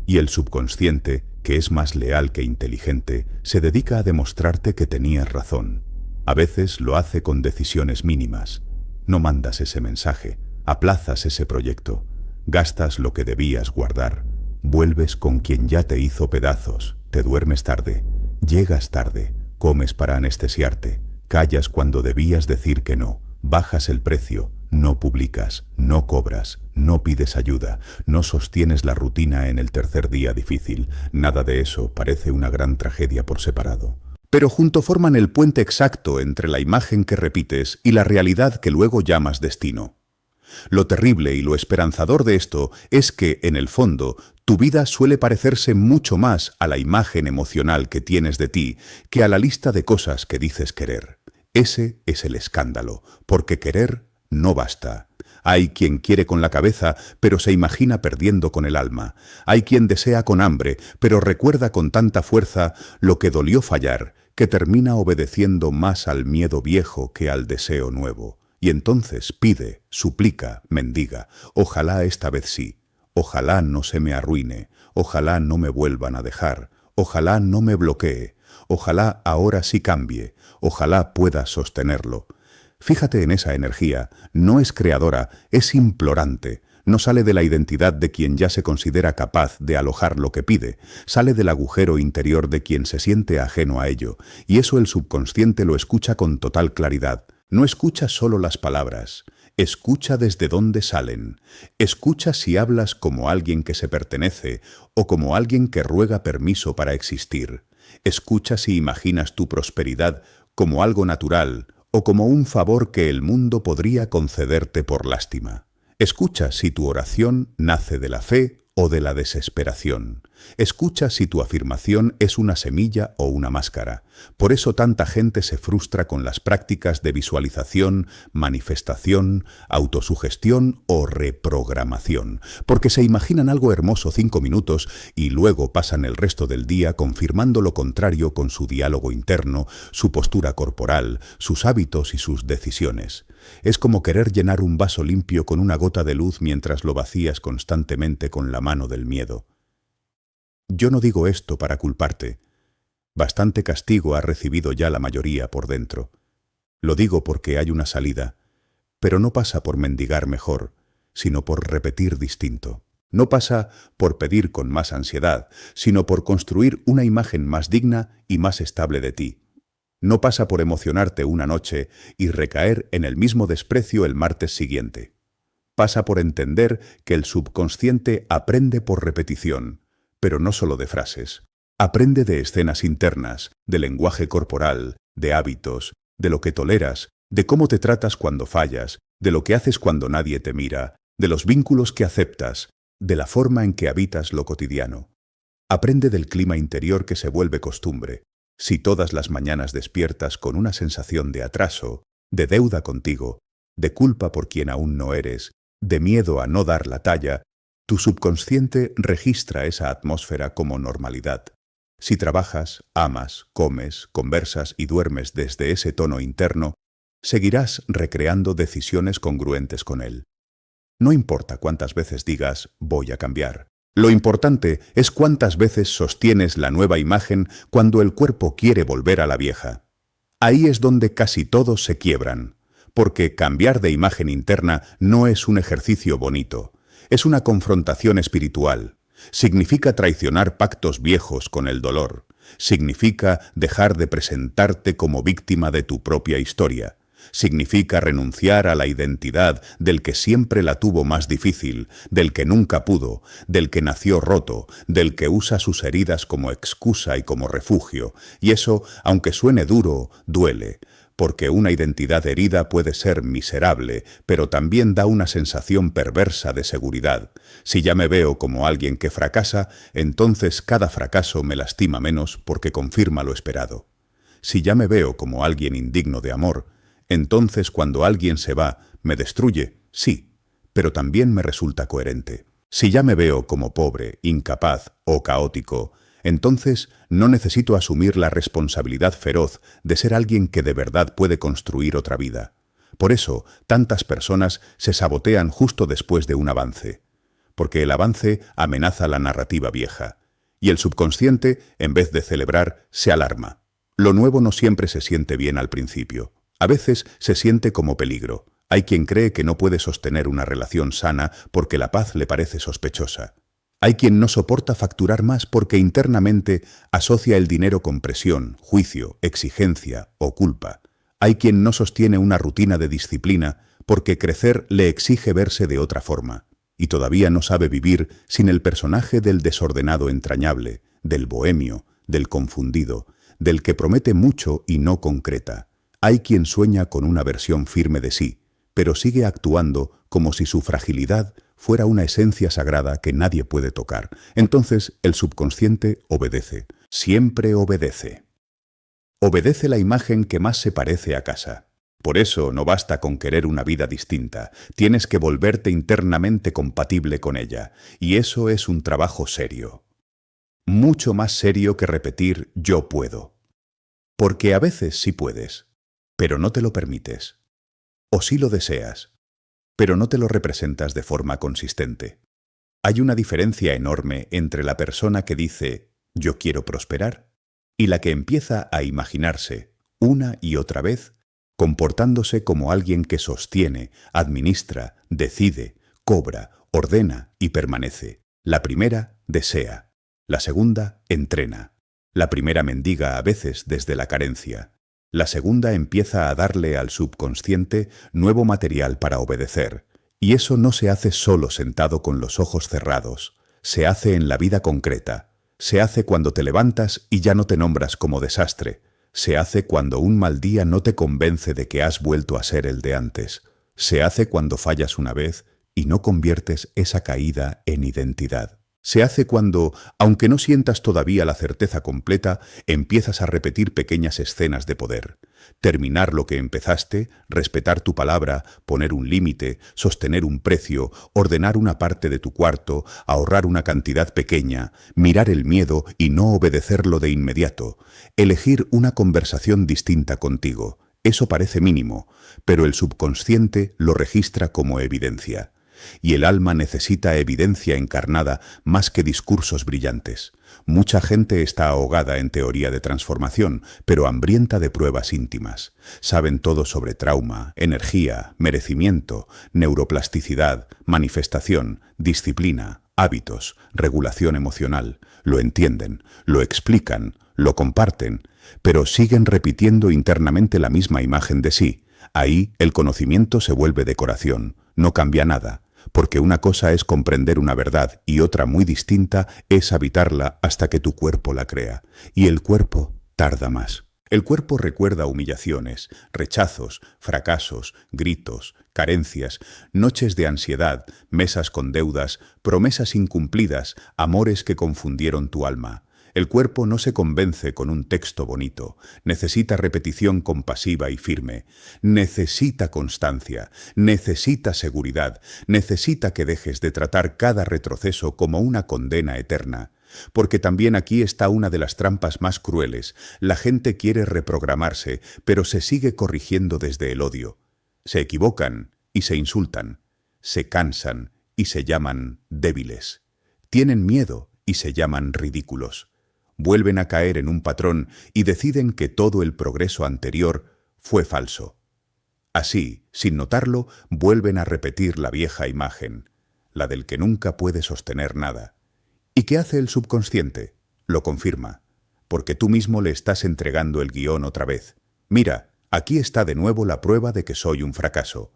Y el subconsciente, que es más leal que inteligente, se dedica a demostrarte que tenías razón. A veces lo hace con decisiones mínimas. No mandas ese mensaje, aplazas ese proyecto, gastas lo que debías guardar, vuelves con quien ya te hizo pedazos, te duermes tarde, llegas tarde, comes para anestesiarte, callas cuando debías decir que no, bajas el precio, no publicas, no cobras, no pides ayuda, no sostienes la rutina en el tercer día difícil. Nada de eso parece una gran tragedia por separado. Pero junto forman el puente exacto entre la imagen que repites y la realidad que luego llamas destino. Lo terrible y lo esperanzador de esto es que, en el fondo, tu vida suele parecerse mucho más a la imagen emocional que tienes de ti que a la lista de cosas que dices querer. Ese es el escándalo, porque querer no basta. Hay quien quiere con la cabeza, pero se imagina perdiendo con el alma. Hay quien desea con hambre, pero recuerda con tanta fuerza lo que dolió fallar, que termina obedeciendo más al miedo viejo que al deseo nuevo. Y entonces pide, suplica, mendiga: ojalá esta vez sí, ojalá no se me arruine, ojalá no me vuelvan a dejar, ojalá no me bloquee, ojalá ahora sí cambie, ojalá pueda sostenerlo. Fíjate en esa energía, no es creadora, es implorante. No sale de la identidad de quien ya se considera capaz de alojar lo que pide, sale del agujero interior de quien se siente ajeno a ello, y eso el subconsciente lo escucha con total claridad. No escucha solo las palabras, escucha desde dónde salen, escucha si hablas como alguien que se pertenece o como alguien que ruega permiso para existir, escucha si imaginas tu prosperidad como algo natural o como un favor que el mundo podría concederte por lástima. Escucha si tu oración nace de la fe o de la desesperación. Escucha si tu afirmación es una semilla o una máscara. Por eso tanta gente se frustra con las prácticas de visualización, manifestación, autosugestión o reprogramación, porque se imaginan algo hermoso 5 minutos y luego pasan el resto del día confirmando lo contrario con su diálogo interno, su postura corporal, sus hábitos y sus decisiones. Es como querer llenar un vaso limpio con una gota de luz mientras lo vacías constantemente con la mano del miedo. Yo no digo esto para culparte. Bastante castigo ha recibido ya la mayoría por dentro. Lo digo porque hay una salida. Pero no pasa por mendigar mejor, sino por repetir distinto. No pasa por pedir con más ansiedad, sino por construir una imagen más digna y más estable de ti. No pasa por emocionarte una noche y recaer en el mismo desprecio el martes siguiente. Pasa por entender que el subconsciente aprende por repetición, pero no solo de frases. Aprende de escenas internas, de lenguaje corporal, de hábitos, de lo que toleras, de cómo te tratas cuando fallas, de lo que haces cuando nadie te mira, de los vínculos que aceptas, de la forma en que habitas lo cotidiano. Aprende del clima interior que se vuelve costumbre. Si todas las mañanas despiertas con una sensación de atraso, de deuda contigo, de culpa por quien aún no eres, de miedo a no dar la talla, tu subconsciente registra esa atmósfera como normalidad. Si trabajas, amas, comes, conversas y duermes desde ese tono interno, seguirás recreando decisiones congruentes con él. No importa cuántas veces digas «voy a cambiar». Lo importante es cuántas veces sostienes la nueva imagen cuando el cuerpo quiere volver a la vieja. Ahí es donde casi todos se quiebran, porque cambiar de imagen interna no es un ejercicio bonito, es una confrontación espiritual. Significa traicionar pactos viejos con el dolor, significa dejar de presentarte como víctima de tu propia historia. Significa renunciar a la identidad del que siempre la tuvo más difícil, del que nunca pudo, del que nació roto, del que usa sus heridas como excusa y como refugio. Y eso, aunque suene duro, duele, porque una identidad herida puede ser miserable, pero también da una sensación perversa de seguridad. Si ya me veo como alguien que fracasa, entonces cada fracaso me lastima menos porque confirma lo esperado. Si ya me veo como alguien indigno de amor, entonces cuando alguien se va, me destruye, sí, pero también me resulta coherente. Si ya me veo como pobre, incapaz o caótico, entonces no necesito asumir la responsabilidad feroz de ser alguien que de verdad puede construir otra vida. Por eso, tantas personas se sabotean justo después de un avance, porque el avance amenaza la narrativa vieja, y el subconsciente, en vez de celebrar, se alarma. Lo nuevo no siempre se siente bien al principio. A veces se siente como peligro. Hay quien cree que no puede sostener una relación sana porque la paz le parece sospechosa. Hay quien no soporta facturar más porque internamente asocia el dinero con presión, juicio, exigencia o culpa. Hay quien no sostiene una rutina de disciplina porque crecer le exige verse de otra forma. Y todavía no sabe vivir sin el personaje del desordenado entrañable, del bohemio, del confundido, del que promete mucho y no concreta. Hay quien sueña con una versión firme de sí, pero sigue actuando como si su fragilidad fuera una esencia sagrada que nadie puede tocar. Entonces el subconsciente obedece, siempre obedece. Obedece la imagen que más se parece a casa. Por eso no basta con querer una vida distinta, tienes que volverte internamente compatible con ella, y eso es un trabajo serio. Mucho más serio que repetir «yo puedo». Porque a veces sí puedes, pero no te lo permites. O sí lo deseas, pero no te lo representas de forma consistente. Hay una diferencia enorme entre la persona que dice «yo quiero prosperar» y la que empieza a imaginarse, una y otra vez, comportándose como alguien que sostiene, administra, decide, cobra, ordena y permanece. La primera desea, la segunda entrena. La primera mendiga a veces desde la carencia. La segunda empieza a darle al subconsciente nuevo material para obedecer, y eso no se hace solo sentado con los ojos cerrados, se hace en la vida concreta, se hace cuando te levantas y ya no te nombras como desastre, se hace cuando un mal día no te convence de que has vuelto a ser el de antes, se hace cuando fallas una vez y no conviertes esa caída en identidad. Se hace cuando, aunque no sientas todavía la certeza completa, empiezas a repetir pequeñas escenas de poder. Terminar lo que empezaste, respetar tu palabra, poner un límite, sostener un precio, ordenar una parte de tu cuarto, ahorrar una cantidad pequeña, mirar el miedo y no obedecerlo de inmediato, elegir una conversación distinta contigo. Eso parece mínimo, pero el subconsciente lo registra como evidencia. Y el alma necesita evidencia encarnada más que discursos brillantes. Mucha gente está ahogada en teoría de transformación, pero hambrienta de pruebas íntimas. Saben todo sobre trauma, energía, merecimiento, neuroplasticidad, manifestación, disciplina, hábitos, regulación emocional. Lo entienden, lo explican, lo comparten, pero siguen repitiendo internamente la misma imagen de sí. Ahí el conocimiento se vuelve decoración, no cambia nada, porque una cosa es comprender una verdad y otra muy distinta es habitarla hasta que tu cuerpo la crea, y el cuerpo tarda más. El cuerpo recuerda humillaciones, rechazos, fracasos, gritos, carencias, noches de ansiedad, mesas con deudas, promesas incumplidas, amores que confundieron tu alma. El cuerpo no se convence con un texto bonito, necesita repetición compasiva y firme, necesita constancia, necesita seguridad, necesita que dejes de tratar cada retroceso como una condena eterna. Porque también aquí está una de las trampas más crueles. La gente quiere reprogramarse, pero se sigue corrigiendo desde el odio. Se equivocan y se insultan, se cansan y se llaman débiles, tienen miedo y se llaman ridículos. Vuelven a caer en un patrón y deciden que todo el progreso anterior fue falso. Así, sin notarlo, vuelven a repetir la vieja imagen, la del que nunca puede sostener nada. ¿Y qué hace el subconsciente? Lo confirma, porque tú mismo le estás entregando el guión otra vez. Mira, aquí está de nuevo la prueba de que soy un fracaso.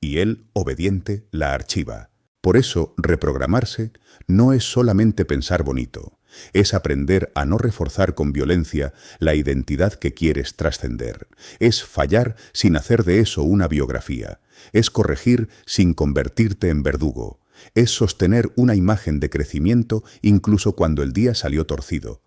Y él, obediente, la archiva. Por eso, reprogramarse no es solamente pensar bonito, es aprender a no reforzar con violencia la identidad que quieres trascender. Es fallar sin hacer de eso una biografía. Es corregir sin convertirte en verdugo. Es sostener una imagen de crecimiento incluso cuando el día salió torcido.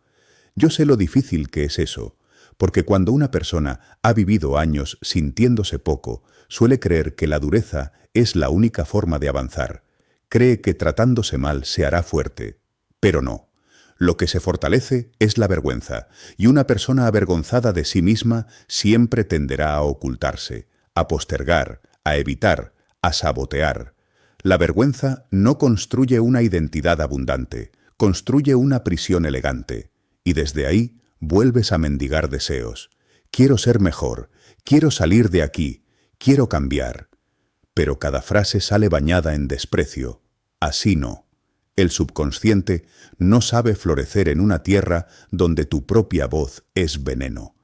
Yo sé lo difícil que es eso, porque cuando una persona ha vivido años sintiéndose poco, suele creer que la dureza es la única forma de avanzar. Cree que tratándose mal se hará fuerte, pero no. Lo que se fortalece es la vergüenza, y una persona avergonzada de sí misma siempre tenderá a ocultarse, a postergar, a evitar, a sabotear. La vergüenza no construye una identidad abundante, construye una prisión elegante, y desde ahí vuelves a mendigar deseos. Quiero ser mejor, quiero salir de aquí, quiero cambiar. Pero cada frase sale bañada en desprecio. Así no. El subconsciente no sabe florecer en una tierra donde tu propia voz es veneno.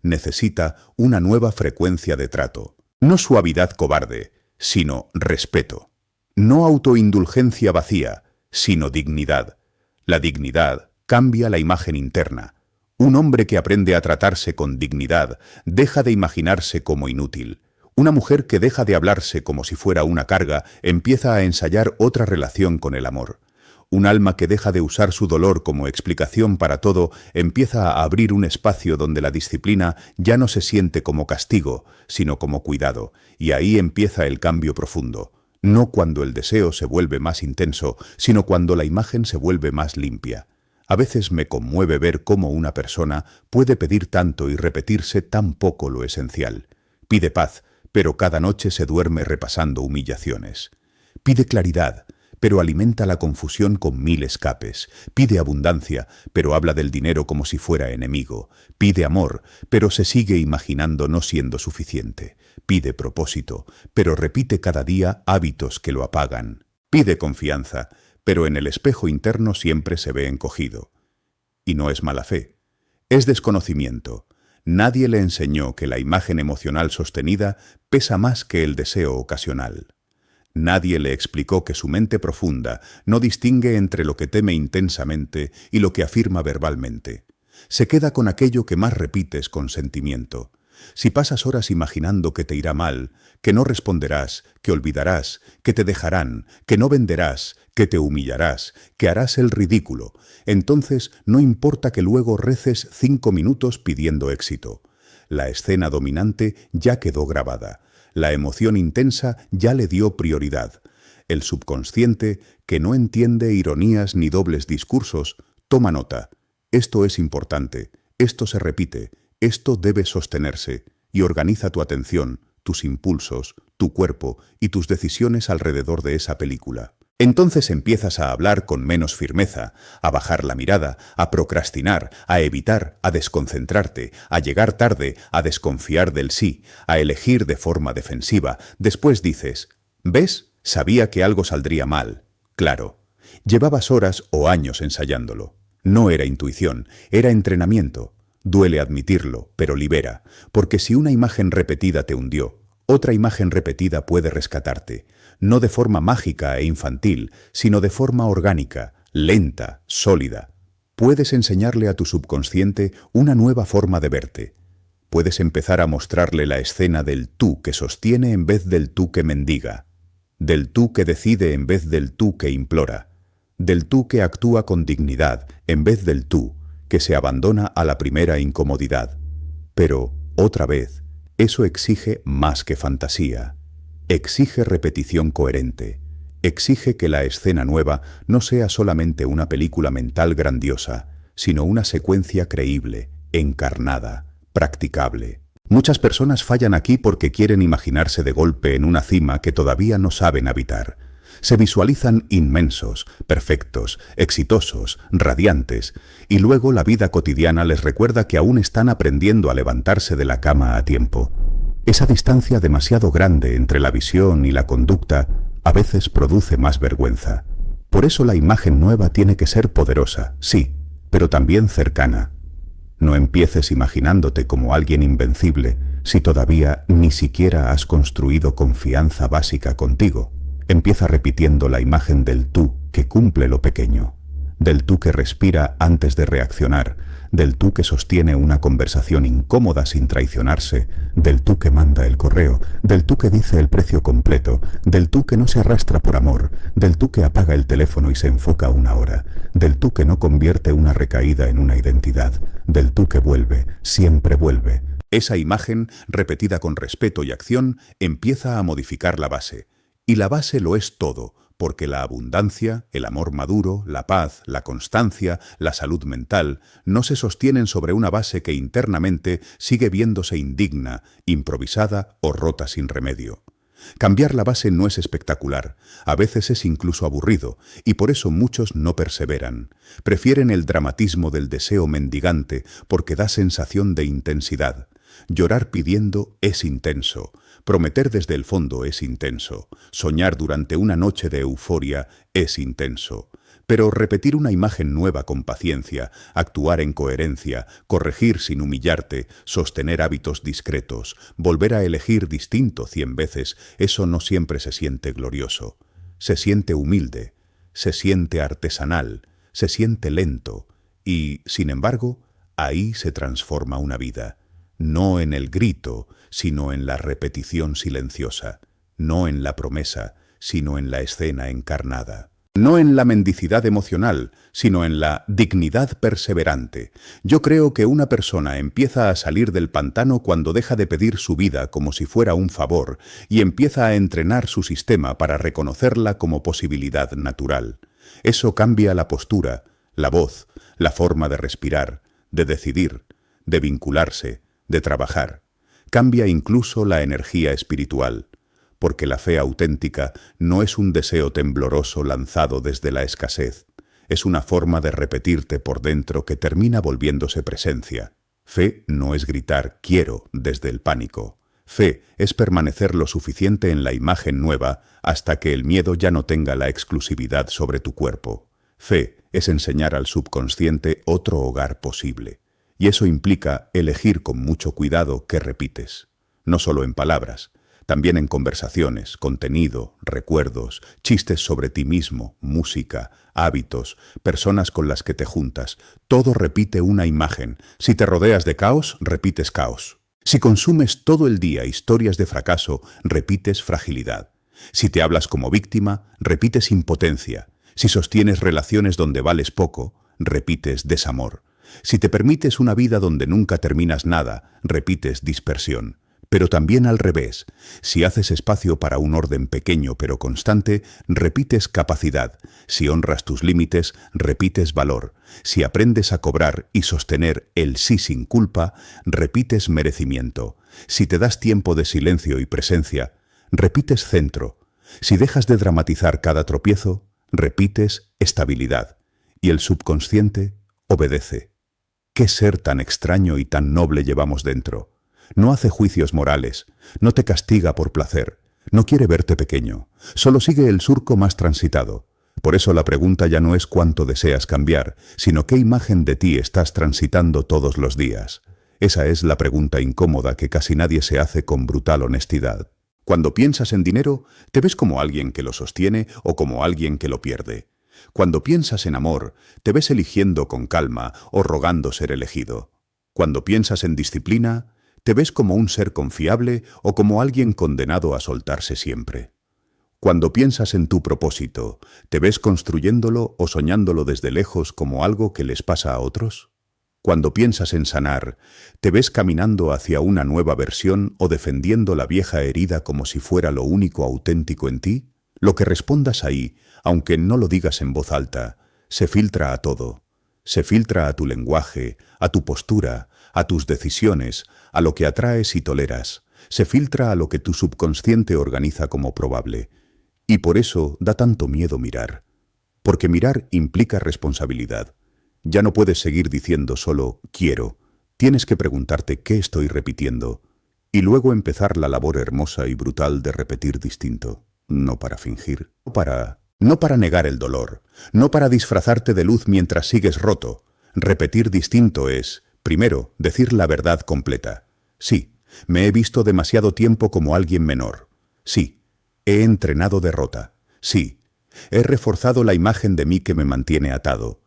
Necesita una nueva frecuencia de trato. No suavidad cobarde, sino respeto. No autoindulgencia vacía, sino dignidad. La dignidad cambia la imagen interna. Un hombre que aprende a tratarse con dignidad deja de imaginarse como inútil. Una mujer que deja de hablarse como si fuera una carga empieza a ensayar otra relación con el amor. Un alma que deja de usar su dolor como explicación para todo empieza a abrir un espacio donde la disciplina ya no se siente como castigo, sino como cuidado, y ahí empieza el cambio profundo. No cuando el deseo se vuelve más intenso, sino cuando la imagen se vuelve más limpia. A veces me conmueve ver cómo una persona puede pedir tanto y repetirse tan poco lo esencial. Pide paz, pero cada noche se duerme repasando humillaciones. Pide claridad, pero alimenta la confusión con 1000 escapes. Pide abundancia, pero habla del dinero como si fuera enemigo. Pide amor, pero se sigue imaginando no siendo suficiente. Pide propósito, pero repite cada día hábitos que lo apagan. Pide confianza, pero en el espejo interno siempre se ve encogido. Y no es mala fe, es desconocimiento. Nadie le enseñó que la imagen emocional sostenida pesa más que el deseo ocasional. Nadie le explicó que su mente profunda no distingue entre lo que teme intensamente y lo que afirma verbalmente. Se queda con aquello que más repites con sentimiento. Si pasas horas imaginando que te irá mal, que no responderás, que olvidarás, que te dejarán, que no venderás, que te humillarás, que harás el ridículo, entonces no importa que luego reces 5 minutos pidiendo éxito. La escena dominante ya quedó grabada. La emoción intensa ya le dio prioridad. El subconsciente, que no entiende ironías ni dobles discursos, toma nota. Esto es importante, esto se repite, esto debe sostenerse, y organiza tu atención, tus impulsos, tu cuerpo y tus decisiones alrededor de esa película. Entonces empiezas a hablar con menos firmeza, a bajar la mirada, a procrastinar, a evitar, a desconcentrarte, a llegar tarde, a desconfiar del sí, a elegir de forma defensiva. Después dices, ¿ves? Sabía que algo saldría mal. Claro, llevabas horas o años ensayándolo. No era intuición, era entrenamiento. Duele admitirlo, pero libera, porque si una imagen repetida te hundió, otra imagen repetida puede rescatarte, no de forma mágica e infantil, sino de forma orgánica, lenta, sólida. Puedes enseñarle a tu subconsciente una nueva forma de verte. Puedes empezar a mostrarle la escena del tú que sostiene en vez del tú que mendiga, del tú que decide en vez del tú que implora, del tú que actúa con dignidad en vez del tú que se abandona a la primera incomodidad. Pero, otra vez, eso exige más que fantasía. Exige repetición coherente. Exige que la escena nueva no sea solamente una película mental grandiosa, sino una secuencia creíble, encarnada, practicable. Muchas personas fallan aquí porque quieren imaginarse de golpe en una cima que todavía no saben habitar. Se visualizan inmensos, perfectos, exitosos, radiantes, y luego la vida cotidiana les recuerda que aún están aprendiendo a levantarse de la cama a tiempo. Esa distancia demasiado grande entre la visión y la conducta a veces produce más vergüenza. Por eso la imagen nueva tiene que ser poderosa, sí, pero también cercana. No empieces imaginándote como alguien invencible si todavía ni siquiera has construido confianza básica contigo. Empieza repitiendo la imagen del tú que cumple lo pequeño, del tú que respira antes de reaccionar, del tú que sostiene una conversación incómoda sin traicionarse, del tú que manda el correo, del tú que dice el precio completo, del tú que no se arrastra por amor, del tú que apaga el teléfono y se enfoca una hora, del tú que no convierte una recaída en una identidad, del tú que vuelve, siempre vuelve. Esa imagen, repetida con respeto y acción, empieza a modificar la base. Y la base lo es todo, porque la abundancia, el amor maduro, la paz, la constancia, la salud mental, no se sostienen sobre una base que internamente sigue viéndose indigna, improvisada o rota sin remedio. Cambiar la base no es espectacular, a veces es incluso aburrido, y por eso muchos no perseveran. Prefieren el dramatismo del deseo mendigante porque da sensación de intensidad. Llorar pidiendo es intenso. Prometer desde el fondo es intenso. Soñar durante una noche de euforia es intenso. Pero repetir una imagen nueva con paciencia, actuar en coherencia, corregir sin humillarte, sostener hábitos discretos, volver a elegir distinto 100 veces, eso no siempre se siente glorioso. Se siente humilde, se siente artesanal, se siente lento y, sin embargo, ahí se transforma una vida. No en el grito, sino en la repetición silenciosa, no en la promesa, sino en la escena encarnada. No en la mendicidad emocional, sino en la dignidad perseverante. Yo creo que una persona empieza a salir del pantano cuando deja de pedir su vida como si fuera un favor y empieza a entrenar su sistema para reconocerla como posibilidad natural. Eso cambia la postura, la voz, la forma de respirar, de decidir, de vincularse, de trabajar. Cambia incluso la energía espiritual, porque la fe auténtica no es un deseo tembloroso lanzado desde la escasez, es una forma de repetirte por dentro que termina volviéndose presencia. Fe no es gritar «quiero» desde el pánico. Fe es permanecer lo suficiente en la imagen nueva hasta que el miedo ya no tenga la exclusividad sobre tu cuerpo. Fe es enseñar al subconsciente otro hogar posible. Y eso implica elegir con mucho cuidado qué repites, no solo en palabras, también en conversaciones, contenido, recuerdos, chistes sobre ti mismo, música, hábitos, personas con las que te juntas. Todo repite una imagen. Si te rodeas de caos, repites caos. Si consumes todo el día historias de fracaso, repites fragilidad. Si te hablas como víctima, repites impotencia. Si sostienes relaciones donde vales poco, repites desamor. Si te permites una vida donde nunca terminas nada, repites dispersión. Pero también al revés. Si haces espacio para un orden pequeño pero constante, repites capacidad. Si honras tus límites, repites valor. Si aprendes a cobrar y sostener el sí sin culpa, repites merecimiento. Si te das tiempo de silencio y presencia, repites centro. Si dejas de dramatizar cada tropiezo, repites estabilidad. Y el subconsciente obedece. ¿Qué ser tan extraño y tan noble llevamos dentro? No hace juicios morales, no te castiga por placer, no quiere verte pequeño, solo sigue el surco más transitado. Por eso la pregunta ya no es cuánto deseas cambiar, sino qué imagen de ti estás transitando todos los días. Esa es la pregunta incómoda que casi nadie se hace con brutal honestidad. Cuando piensas en dinero, te ves como alguien que lo sostiene o como alguien que lo pierde. Cuando piensas en amor, te ves eligiendo con calma o rogando ser elegido. Cuando piensas en disciplina, te ves como un ser confiable o como alguien condenado a soltarse siempre. Cuando piensas en tu propósito, ¿te ves construyéndolo o soñándolo desde lejos como algo que les pasa a otros? Cuando piensas en sanar, ¿te ves caminando hacia una nueva versión o defendiendo la vieja herida como si fuera lo único auténtico en ti? Lo que respondas ahí, aunque no lo digas en voz alta, se filtra a todo. Se filtra a tu lenguaje, a tu postura, a tus decisiones, a lo que atraes y toleras. Se filtra a lo que tu subconsciente organiza como probable. Y por eso da tanto miedo mirar. Porque mirar implica responsabilidad. Ya no puedes seguir diciendo solo «quiero». Tienes que preguntarte «¿qué estoy repitiendo?» Y luego empezar la labor hermosa y brutal de repetir distinto. No para fingir, no para negar el dolor, no para disfrazarte de luz mientras sigues roto. Repetir distinto es, primero, decir la verdad completa. Sí, me he visto demasiado tiempo como alguien menor. Sí, he entrenado derrota. Sí, he reforzado la imagen de mí que me mantiene atado.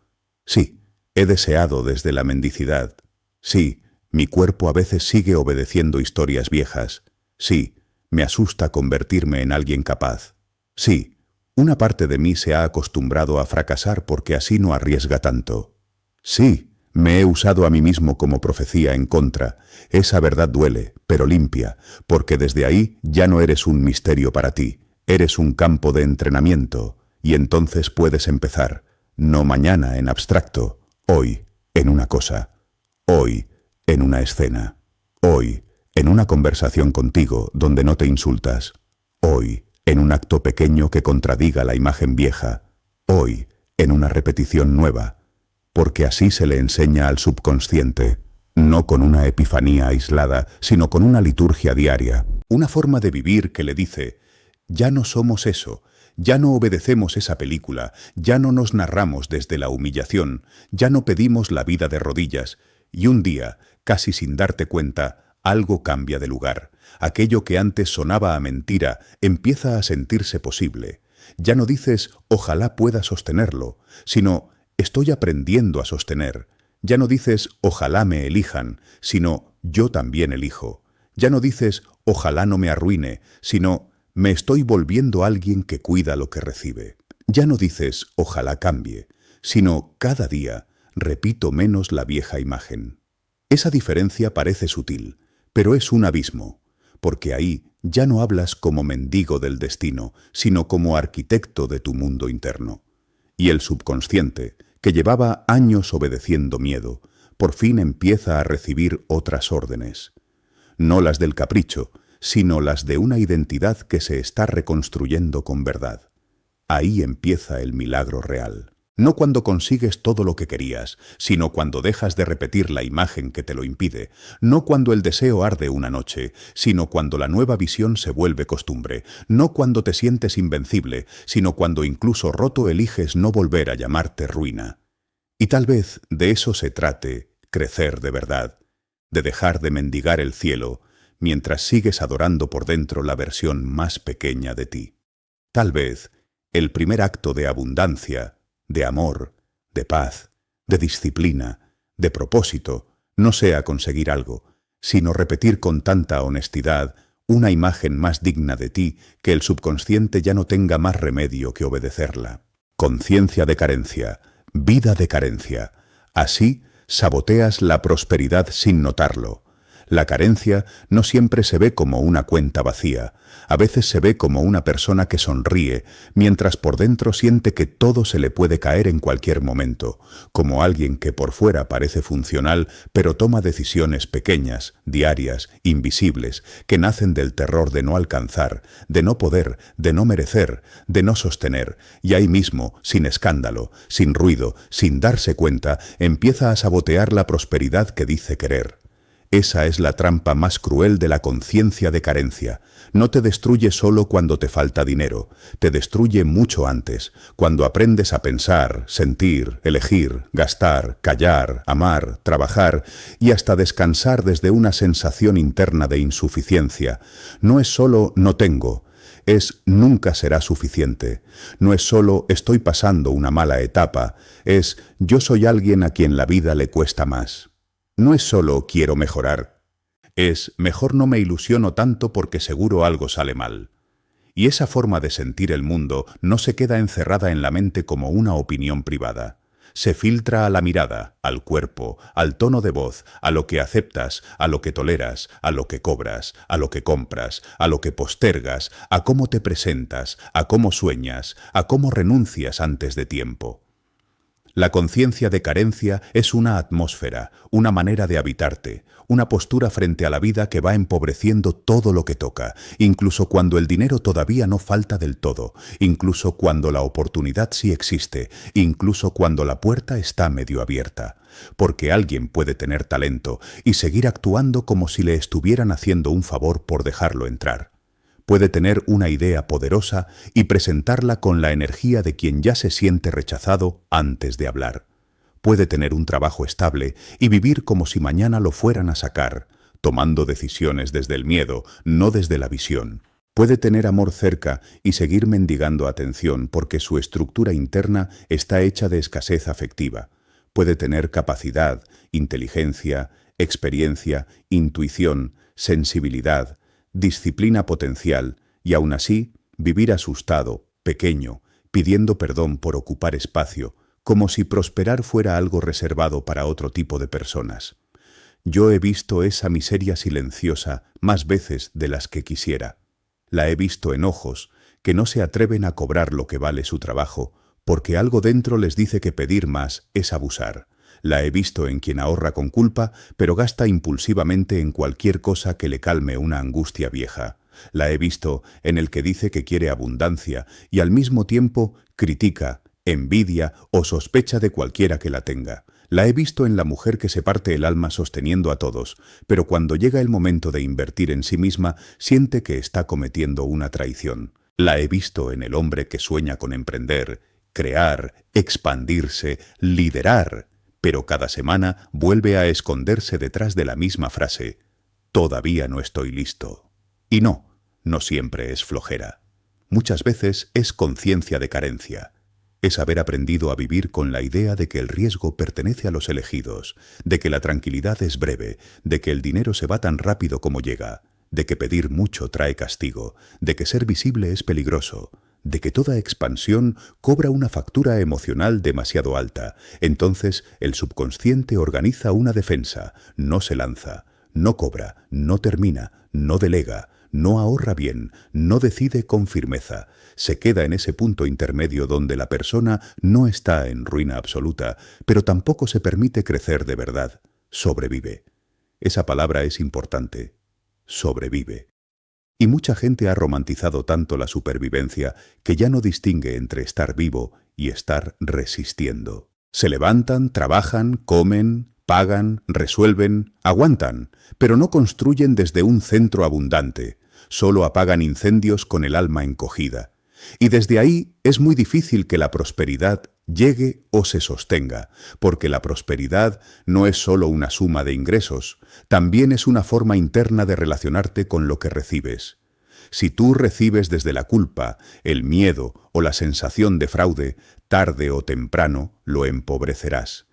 Sí, he deseado desde la mendicidad. Sí, mi cuerpo a veces sigue obedeciendo historias viejas. Sí, me asusta convertirme en alguien capaz. Sí, una parte de mí se ha acostumbrado a fracasar porque así no arriesga tanto. Sí, me he usado a mí mismo como profecía en contra. Esa verdad duele, pero limpia, porque desde ahí ya no eres un misterio para ti. Eres un campo de entrenamiento, y entonces puedes empezar, no mañana en abstracto, hoy en una cosa, hoy en una escena, hoy en una conversación contigo donde no te insultas, hoy en un acto pequeño que contradiga la imagen vieja, hoy en una repetición nueva, porque así se le enseña al subconsciente, no con una epifanía aislada, sino con una liturgia diaria, una forma de vivir que le dice, ya no somos eso, ya no obedecemos esa película, ya no nos narramos desde la humillación, ya no pedimos la vida de rodillas, y un día, casi sin darte cuenta, algo cambia de lugar. Aquello que antes sonaba a mentira empieza a sentirse posible. Ya no dices, ojalá pueda sostenerlo, sino, estoy aprendiendo a sostener. Ya no dices, ojalá me elijan, sino, yo también elijo. Ya no dices, ojalá no me arruine, sino, me estoy volviendo alguien que cuida lo que recibe. Ya no dices, ojalá cambie, sino, cada día, repito menos la vieja imagen. Esa diferencia parece sutil, pero es un abismo, porque ahí ya no hablas como mendigo del destino, sino como arquitecto de tu mundo interno. Y el subconsciente, que llevaba años obedeciendo miedo, por fin empieza a recibir otras órdenes. No las del capricho, sino las de una identidad que se está reconstruyendo con verdad. Ahí empieza el milagro real. No cuando consigues todo lo que querías, sino cuando dejas de repetir la imagen que te lo impide. No cuando el deseo arde una noche, sino cuando la nueva visión se vuelve costumbre. No cuando te sientes invencible, sino cuando incluso roto eliges no volver a llamarte ruina. Y tal vez de eso se trate, crecer de verdad, de dejar de mendigar el cielo, mientras sigues adorando por dentro la versión más pequeña de ti. Tal vez el primer acto de abundancia, de amor, de paz, de disciplina, de propósito, no sea conseguir algo, sino repetir con tanta honestidad una imagen más digna de ti que el subconsciente ya no tenga más remedio que obedecerla. Conciencia de carencia, vida de carencia. Así saboteas la prosperidad sin notarlo. La carencia no siempre se ve como una cuenta vacía, a veces se ve como una persona que sonríe, mientras por dentro siente que todo se le puede caer en cualquier momento, como alguien que por fuera parece funcional, pero toma decisiones pequeñas, diarias, invisibles, que nacen del terror de no alcanzar, de no poder, de no merecer, de no sostener, y ahí mismo, sin escándalo, sin ruido, sin darse cuenta, empieza a sabotear la prosperidad que dice querer. Esa es la trampa más cruel de la conciencia de carencia. No te destruye solo cuando te falta dinero, te destruye mucho antes, cuando aprendes a pensar, sentir, elegir, gastar, callar, amar, trabajar y hasta descansar desde una sensación interna de insuficiencia. No es solo no tengo, es nunca será suficiente. No es solo estoy pasando una mala etapa, es yo soy alguien a quien la vida le cuesta más. No es solo quiero mejorar, es mejor no me ilusiono tanto porque seguro algo sale mal. Y esa forma de sentir el mundo no se queda encerrada en la mente como una opinión privada. Se filtra a la mirada, al cuerpo, al tono de voz, a lo que aceptas, a lo que toleras, a lo que cobras, a lo que compras, a lo que postergas, a cómo te presentas, a cómo sueñas, a cómo renuncias antes de tiempo. La conciencia de carencia es una atmósfera, una manera de habitarte, una postura frente a la vida que va empobreciendo todo lo que toca, incluso cuando el dinero todavía no falta del todo, incluso cuando la oportunidad sí existe, incluso cuando la puerta está medio abierta. Porque alguien puede tener talento y seguir actuando como si le estuvieran haciendo un favor por dejarlo entrar. Puede tener una idea poderosa y presentarla con la energía de quien ya se siente rechazado antes de hablar. Puede tener un trabajo estable y vivir como si mañana lo fueran a sacar, tomando decisiones desde el miedo, no desde la visión. Puede tener amor cerca y seguir mendigando atención porque su estructura interna está hecha de escasez afectiva. Puede tener capacidad, inteligencia, experiencia, intuición, sensibilidad, disciplina potencial y aún así vivir asustado, pequeño, pidiendo perdón por ocupar espacio, como si prosperar fuera algo reservado para otro tipo de personas. Yo he visto esa miseria silenciosa más veces de las que quisiera. La he visto en ojos que no se atreven a cobrar lo que vale su trabajo, porque algo dentro les dice que pedir más es abusar. La he visto en quien ahorra con culpa, pero gasta impulsivamente en cualquier cosa que le calme una angustia vieja. La he visto en el que dice que quiere abundancia y al mismo tiempo critica, envidia o sospecha de cualquiera que la tenga. La he visto en la mujer que se parte el alma sosteniendo a todos, pero cuando llega el momento de invertir en sí misma, siente que está cometiendo una traición. La he visto en el hombre que sueña con emprender, crear, expandirse, liderar, pero cada semana vuelve a esconderse detrás de la misma frase: todavía no estoy listo. Y no, no siempre es flojera. Muchas veces es conciencia de carencia. Es haber aprendido a vivir con la idea de que el riesgo pertenece a los elegidos, de que la tranquilidad es breve, de que el dinero se va tan rápido como llega, de que pedir mucho trae castigo, de que ser visible es peligroso, de que toda expansión cobra una factura emocional demasiado alta. Entonces el subconsciente organiza una defensa, no se lanza, no cobra, no termina, no delega, no ahorra bien, no decide con firmeza. Se queda en ese punto intermedio donde la persona no está en ruina absoluta, pero tampoco se permite crecer de verdad. Sobrevive. Esa palabra es importante. Sobrevive. Y mucha gente ha romantizado tanto la supervivencia que ya no distingue entre estar vivo y estar resistiendo. Se levantan, trabajan, comen, pagan, resuelven, aguantan, pero no construyen desde un centro abundante. Solo apagan incendios con el alma encogida. Y desde ahí es muy difícil que la prosperidad llegue o se sostenga, porque la prosperidad no es solo una suma de ingresos, también es una forma interna de relacionarte con lo que recibes. Si tú recibes desde la culpa, el miedo o la sensación de fraude, tarde o temprano lo empobrecerás.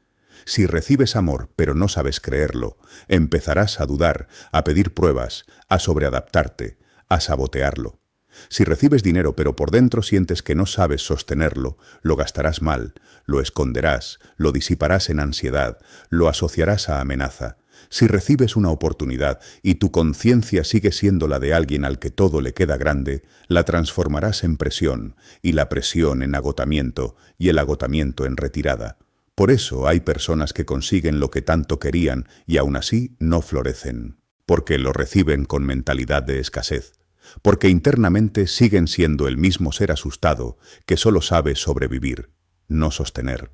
Si recibes amor pero no sabes creerlo, empezarás a dudar, a pedir pruebas, a sobreadaptarte, a sabotearlo. Si recibes dinero pero por dentro sientes que no sabes sostenerlo, lo gastarás mal, lo esconderás, lo disiparás en ansiedad, lo asociarás a amenaza. Si recibes una oportunidad y tu conciencia sigue siendo la de alguien al que todo le queda grande, la transformarás en presión, y la presión en agotamiento, y el agotamiento en retirada. Por eso hay personas que consiguen lo que tanto querían y aún así no florecen, porque lo reciben con mentalidad de escasez, porque internamente siguen siendo el mismo ser asustado que solo sabe sobrevivir, no sostener.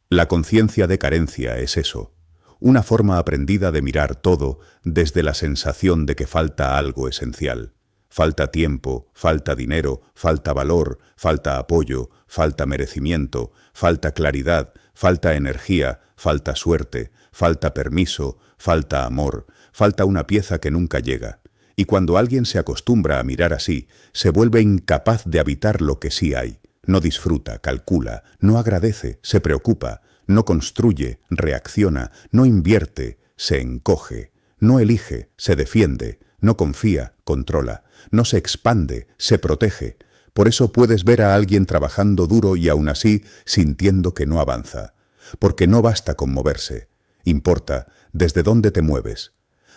La conciencia de carencia es eso. Una forma aprendida de mirar todo desde la sensación de que falta algo esencial. Falta tiempo, falta dinero, falta valor, falta apoyo, falta merecimiento, falta claridad, falta energía, falta suerte, falta permiso, falta amor, falta una pieza que nunca llega. Y cuando alguien se acostumbra a mirar así, se vuelve incapaz de habitar lo que sí hay. No disfruta, calcula, no agradece, se preocupa, no construye, reacciona, no invierte, se encoge, no elige, se defiende, no confía, controla, no se expande, se protege. Por eso puedes ver a alguien trabajando duro y aún así sintiendo que no avanza. Porque no basta con moverse. Importa desde dónde te mueves.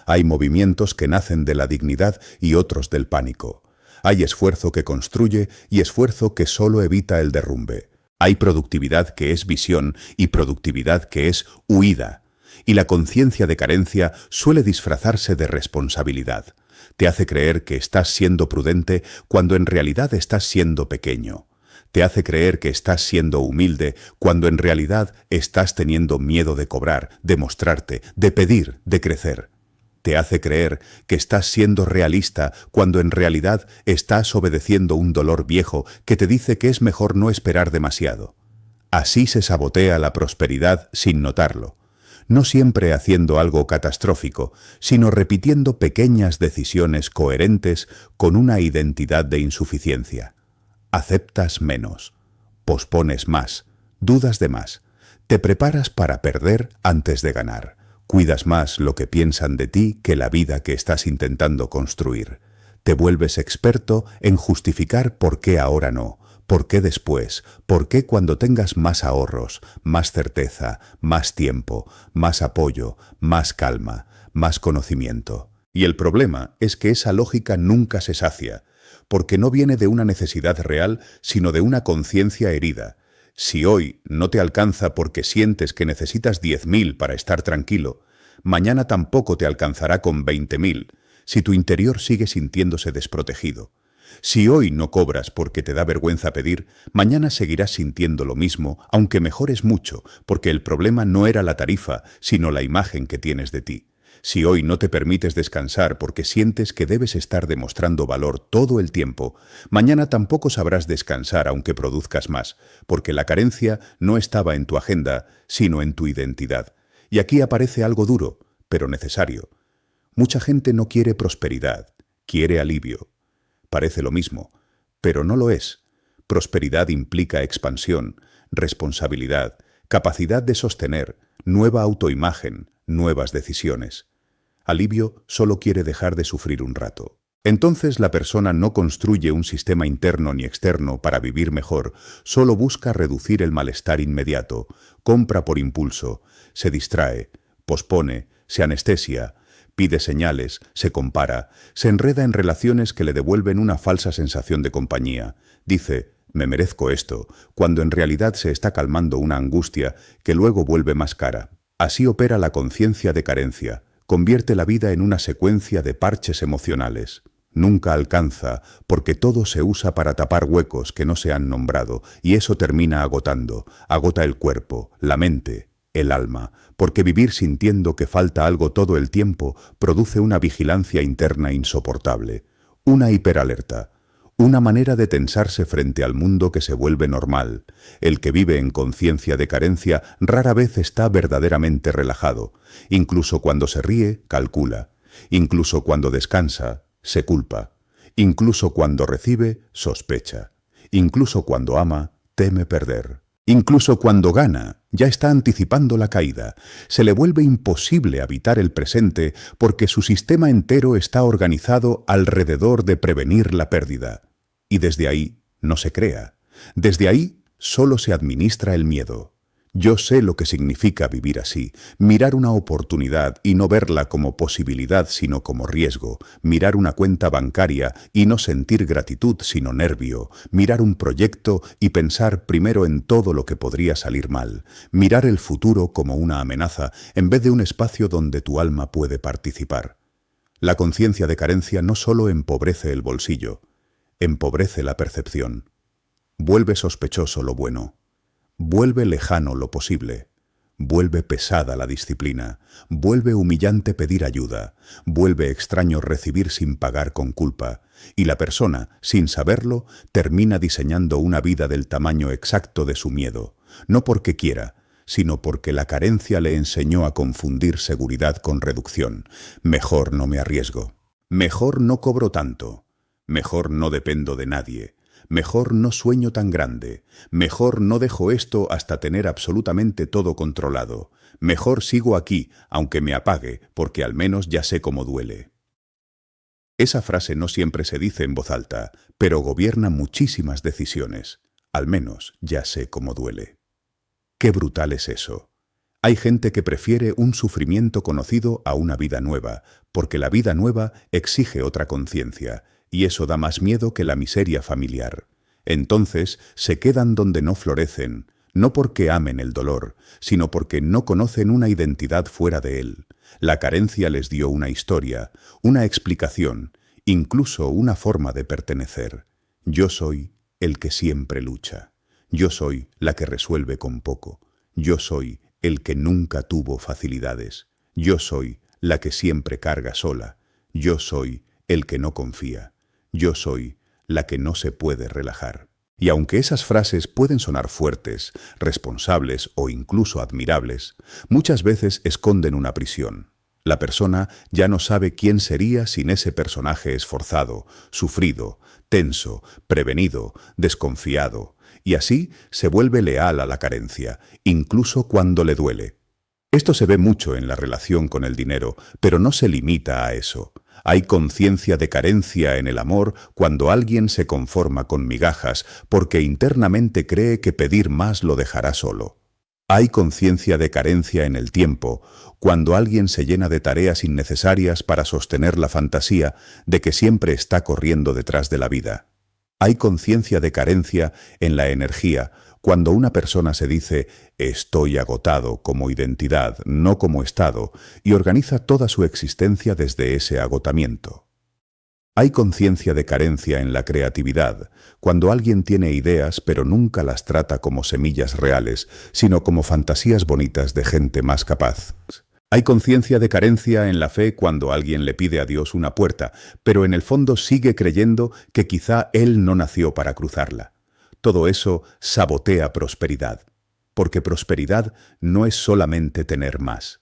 Hay movimientos que nacen de la dignidad y otros del pánico. Hay esfuerzo que construye y esfuerzo que solo evita el derrumbe. Hay productividad que es visión y productividad que es huida. Y la conciencia de carencia suele disfrazarse de responsabilidad. Te hace creer que estás siendo prudente cuando en realidad estás siendo pequeño. Te hace creer que estás siendo humilde cuando en realidad estás teniendo miedo de cobrar, de mostrarte, de pedir, de crecer. Te hace creer que estás siendo realista cuando en realidad estás obedeciendo un dolor viejo que te dice que es mejor no esperar demasiado. Así se sabotea la prosperidad sin notarlo. No siempre haciendo algo catastrófico, sino repitiendo pequeñas decisiones coherentes con una identidad de insuficiencia. Aceptas menos, pospones más, dudas de más, te preparas para perder antes de ganar. Cuidas más lo que piensan de ti que la vida que estás intentando construir. Te vuelves experto en justificar por qué ahora no, por qué después, por qué cuando tengas más ahorros, más certeza, más tiempo, más apoyo, más calma, más conocimiento. Y el problema es que esa lógica nunca se sacia, porque no viene de una necesidad real, sino de una conciencia herida. Si hoy no te alcanza porque sientes que necesitas 10.000 para estar tranquilo, mañana tampoco te alcanzará con 20.000, si tu interior sigue sintiéndose desprotegido. Si hoy no cobras porque te da vergüenza pedir, mañana seguirás sintiendo lo mismo, aunque mejores mucho, porque el problema no era la tarifa, sino la imagen que tienes de ti. Si hoy no te permites descansar porque sientes que debes estar demostrando valor todo el tiempo, mañana tampoco sabrás descansar aunque produzcas más, porque la carencia no estaba en tu agenda, sino en tu identidad. Y aquí aparece algo duro, pero necesario. Mucha gente no quiere prosperidad, quiere alivio. Parece lo mismo, pero no lo es. Prosperidad implica expansión, responsabilidad, capacidad de sostener, nueva autoimagen, nuevas decisiones. Alivio solo quiere dejar de sufrir un rato. Entonces la persona no construye un sistema interno ni externo para vivir mejor, solo busca reducir el malestar inmediato, compra por impulso, se distrae, pospone, se anestesia, pide señales, se compara, se enreda en relaciones que le devuelven una falsa sensación de compañía. Dice, me merezco esto, cuando en realidad se está calmando una angustia que luego vuelve más cara. Así opera la conciencia de carencia. Convierte la vida en una secuencia de parches emocionales. Nunca alcanza, porque todo se usa para tapar huecos que no se han nombrado, y eso termina agotando, agota el cuerpo, la mente, el alma, porque vivir sintiendo que falta algo todo el tiempo produce una vigilancia interna insoportable, una hiperalerta, una manera de tensarse frente al mundo que se vuelve normal. El que vive en conciencia de carencia rara vez está verdaderamente relajado. Incluso cuando se ríe, calcula. Incluso cuando descansa, se culpa. Incluso cuando recibe, sospecha. Incluso cuando ama, teme perder. Incluso cuando gana, ya está anticipando la caída. Se le vuelve imposible habitar el presente porque su sistema entero está organizado alrededor de prevenir la pérdida. Y desde ahí no se crea. Desde ahí solo se administra el miedo. Yo sé lo que significa vivir así, mirar una oportunidad y no verla como posibilidad sino como riesgo, mirar una cuenta bancaria y no sentir gratitud sino nervio, mirar un proyecto y pensar primero en todo lo que podría salir mal, mirar el futuro como una amenaza en vez de un espacio donde tu alma puede participar. La conciencia de carencia no solo empobrece el bolsillo, empobrece la percepción. Vuelve sospechoso lo bueno. Vuelve lejano lo posible, vuelve pesada la disciplina, vuelve humillante pedir ayuda, vuelve extraño recibir sin pagar con culpa, y la persona, sin saberlo, termina diseñando una vida del tamaño exacto de su miedo, no porque quiera, sino porque la carencia le enseñó a confundir seguridad con reducción. Mejor no me arriesgo, mejor no cobro tanto, mejor no dependo de nadie. Mejor no sueño tan grande, mejor no dejo esto hasta tener absolutamente todo controlado, mejor sigo aquí, aunque me apague, porque al menos ya sé cómo duele. Esa frase no siempre se dice en voz alta, pero gobierna muchísimas decisiones. Al menos ya sé cómo duele. Qué brutal es eso. Hay gente que prefiere un sufrimiento conocido a una vida nueva, porque la vida nueva exige otra conciencia, y eso da más miedo que la miseria familiar. Entonces se quedan donde no florecen, no porque amen el dolor, sino porque no conocen una identidad fuera de él. La carencia les dio una historia, una explicación, incluso una forma de pertenecer. Yo soy el que siempre lucha. Yo soy la que resuelve con poco. Yo soy el que nunca tuvo facilidades. Yo soy la que siempre carga sola. Yo soy el que no confía. Yo soy la que no se puede relajar. Y aunque esas frases pueden sonar fuertes, responsables o incluso admirables, muchas veces esconden una prisión. La persona ya no sabe quién sería sin ese personaje esforzado, sufrido, tenso, prevenido, desconfiado, y así se vuelve leal a la carencia, incluso cuando le duele. Esto se ve mucho en la relación con el dinero, pero no se limita a eso. Hay conciencia de carencia en el amor cuando alguien se conforma con migajas porque internamente cree que pedir más lo dejará solo. Hay conciencia de carencia en el tiempo cuando alguien se llena de tareas innecesarias para sostener la fantasía de que siempre está corriendo detrás de la vida. Hay conciencia de carencia en la energía cuando una persona se dice «estoy agotado» como identidad, no como estado, y organiza toda su existencia desde ese agotamiento. Hay conciencia de carencia en la creatividad, cuando alguien tiene ideas pero nunca las trata como semillas reales, sino como fantasías bonitas de gente más capaz. Hay conciencia de carencia en la fe cuando alguien le pide a Dios una puerta, pero en el fondo sigue creyendo que quizá él no nació para cruzarla. Todo eso sabotea prosperidad, porque prosperidad no es solamente tener más.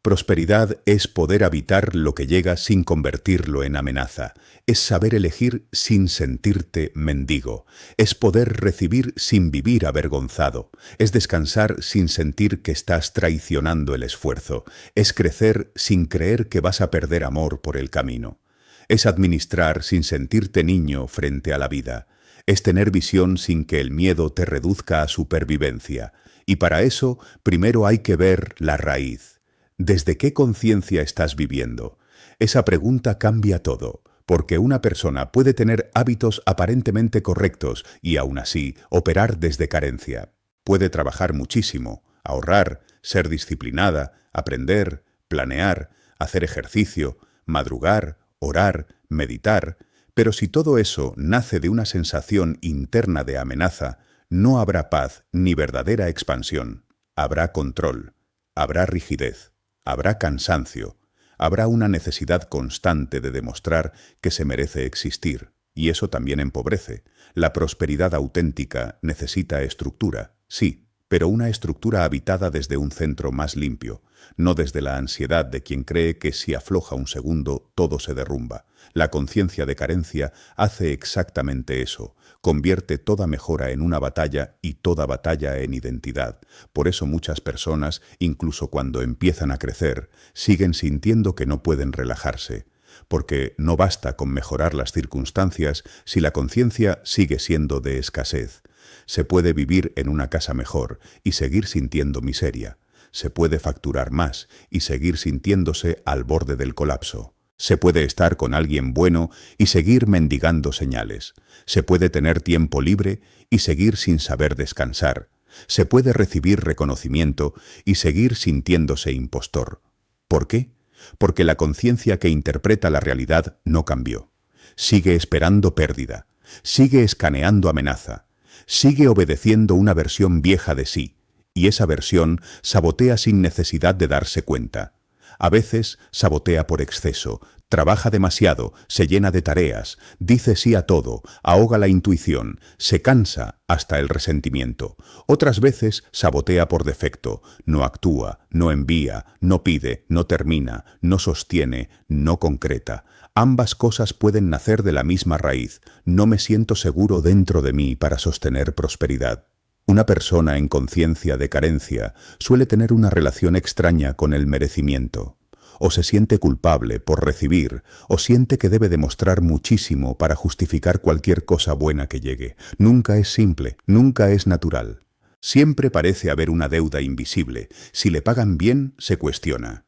Prosperidad es poder habitar lo que llega sin convertirlo en amenaza, es saber elegir sin sentirte mendigo, es poder recibir sin vivir avergonzado, es descansar sin sentir que estás traicionando el esfuerzo, es crecer sin creer que vas a perder amor por el camino, es administrar sin sentirte niño frente a la vida, es tener visión sin que el miedo te reduzca a supervivencia, y para eso primero hay que ver la raíz. ¿Desde qué conciencia estás viviendo? Esa pregunta cambia todo, porque una persona puede tener hábitos aparentemente correctos y aún así operar desde carencia. Puede trabajar muchísimo, ahorrar, ser disciplinada, aprender, planear, hacer ejercicio, madrugar, orar, meditar, pero si todo eso nace de una sensación interna de amenaza, no habrá paz ni verdadera expansión. Habrá control, habrá rigidez, habrá cansancio, habrá una necesidad constante de demostrar que se merece existir, y eso también empobrece. La prosperidad auténtica necesita estructura, sí, pero una estructura habitada desde un centro más limpio, no desde la ansiedad de quien cree que si afloja un segundo todo se derrumba. La conciencia de carencia hace exactamente eso, convierte toda mejora en una batalla y toda batalla en identidad. Por eso muchas personas, incluso cuando empiezan a crecer, siguen sintiendo que no pueden relajarse, porque no basta con mejorar las circunstancias si la conciencia sigue siendo de escasez. Se puede vivir en una casa mejor y seguir sintiendo miseria. Se puede facturar más y seguir sintiéndose al borde del colapso. Se puede estar con alguien bueno y seguir mendigando señales. Se puede tener tiempo libre y seguir sin saber descansar. Se puede recibir reconocimiento y seguir sintiéndose impostor. ¿Por qué? Porque la conciencia que interpreta la realidad no cambió. Sigue esperando pérdida, sigue escaneando amenaza, sigue obedeciendo una versión vieja de sí, y esa versión sabotea sin necesidad de darse cuenta. A veces sabotea por exceso, trabaja demasiado, se llena de tareas, dice sí a todo, ahoga la intuición, se cansa hasta el resentimiento. Otras veces sabotea por defecto, no actúa, no envía, no pide, no termina, no sostiene, no concreta. Ambas cosas pueden nacer de la misma raíz. No me siento seguro dentro de mí para sostener prosperidad. Una persona en conciencia de carencia suele tener una relación extraña con el merecimiento. O se siente culpable por recibir, o siente que debe demostrar muchísimo para justificar cualquier cosa buena que llegue. Nunca es simple, nunca es natural. Siempre parece haber una deuda invisible. Si le pagan bien, se cuestiona.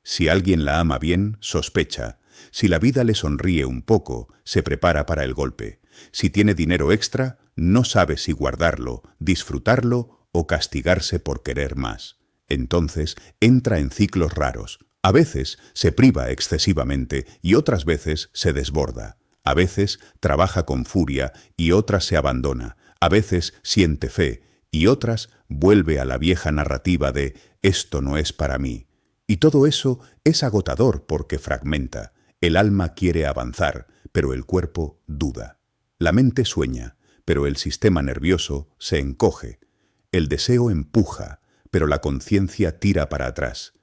Si alguien la ama bien, sospecha. Si la vida le sonríe un poco, se prepara para el golpe. Si tiene dinero extra, no sabe si guardarlo, disfrutarlo o castigarse por querer más. Entonces entra en ciclos raros. A veces se priva excesivamente y otras veces se desborda. A veces trabaja con furia y otras se abandona. A veces siente fe y otras vuelve a la vieja narrativa de «esto no es para mí». Y todo eso es agotador porque fragmenta. El alma quiere avanzar, pero el cuerpo duda. La mente sueña, pero el sistema nervioso se encoge. El deseo empuja, pero la conciencia tira para atrás.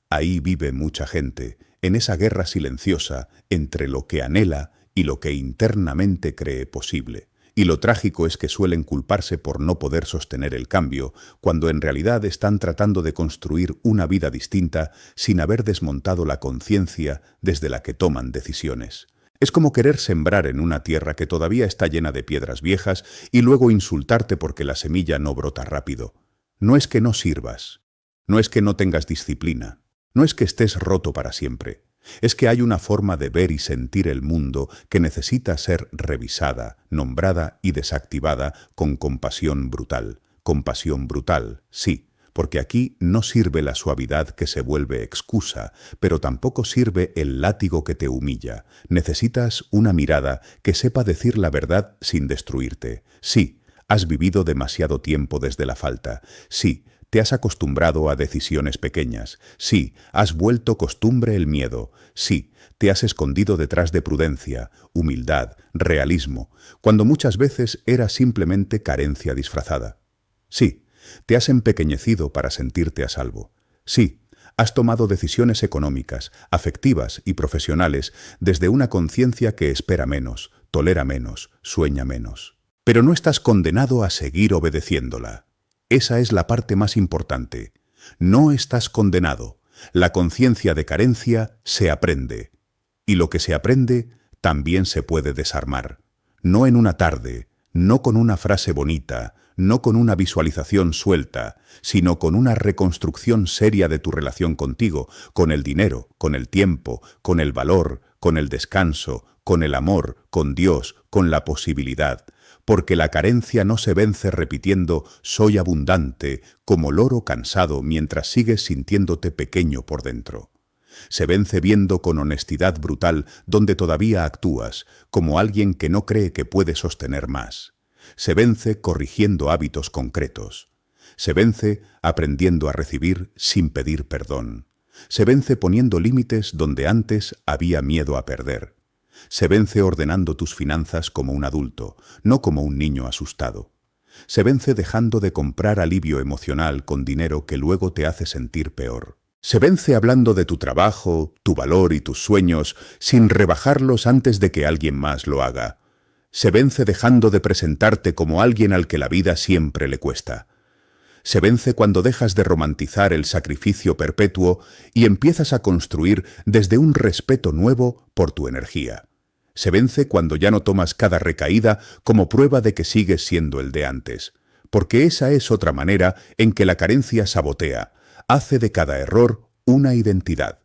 Ahí vive mucha gente, en esa guerra silenciosa entre lo que anhela y lo que internamente cree posible. Y lo trágico es que suelen culparse por no poder sostener el cambio, cuando en realidad están tratando de construir una vida distinta sin haber desmontado la conciencia desde la que toman decisiones. Es como querer sembrar en una tierra que todavía está llena de piedras viejas y luego insultarte porque la semilla no brota rápido. No es que no sirvas, no es que no tengas disciplina, no es que estés roto para siempre. Es que hay una forma de ver y sentir el mundo que necesita ser revisada, nombrada y desactivada con compasión brutal. Compasión brutal, sí, porque aquí no sirve la suavidad que se vuelve excusa, pero tampoco sirve el látigo que te humilla. Necesitas una mirada que sepa decir la verdad sin destruirte. Sí, has vivido demasiado tiempo desde la falta. Sí, te has acostumbrado a decisiones pequeñas. Sí, has vuelto costumbre el miedo. Sí, te has escondido detrás de prudencia, humildad, realismo, cuando muchas veces era simplemente carencia disfrazada. Sí, te has empequeñecido para sentirte a salvo. Sí, has tomado decisiones económicas, afectivas y profesionales desde una conciencia que espera menos, tolera menos, sueña menos. Pero no estás condenado a seguir obedeciéndola. Esa es la parte más importante. No estás condenado. La conciencia de carencia se aprende. Y lo que se aprende también se puede desarmar. No en una tarde, no con una frase bonita, no con una visualización suelta, sino con una reconstrucción seria de tu relación contigo, con el dinero, con el tiempo, con el valor, con el descanso, con el amor, con Dios, con la posibilidad. Porque la carencia no se vence repitiendo «soy abundante» como loro cansado mientras sigues sintiéndote pequeño por dentro. Se vence viendo con honestidad brutal donde todavía actúas, como alguien que no cree que puede sostener más. Se vence corrigiendo hábitos concretos. Se vence aprendiendo a recibir sin pedir perdón. Se vence poniendo límites donde antes había miedo a perder. Se vence ordenando tus finanzas como un adulto, no como un niño asustado. Se vence dejando de comprar alivio emocional con dinero que luego te hace sentir peor. Se vence hablando de tu trabajo, tu valor y tus sueños sin rebajarlos antes de que alguien más lo haga. Se vence dejando de presentarte como alguien al que la vida siempre le cuesta. Se vence cuando dejas de romantizar el sacrificio perpetuo y empiezas a construir desde un respeto nuevo por tu energía. Se vence cuando ya no tomas cada recaída como prueba de que sigues siendo el de antes, porque esa es otra manera en que la carencia sabotea, hace de cada error una identidad.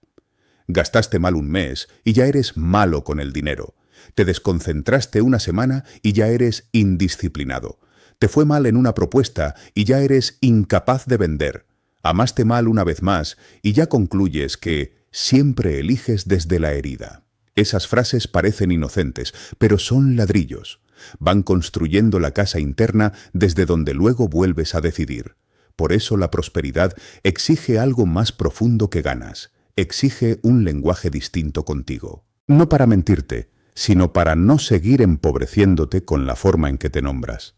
Gastaste mal un mes y ya eres malo con el dinero. Te desconcentraste una semana y ya eres indisciplinado. Te fue mal en una propuesta y ya eres incapaz de vender. Amaste mal una vez más y ya concluyes que siempre eliges desde la herida. Esas frases parecen inocentes, pero son ladrillos. Van construyendo la casa interna desde donde luego vuelves a decidir. Por eso la prosperidad exige algo más profundo que ganas. Exige un lenguaje distinto contigo. No para mentirte, sino para no seguir empobreciéndote con la forma en que te nombras.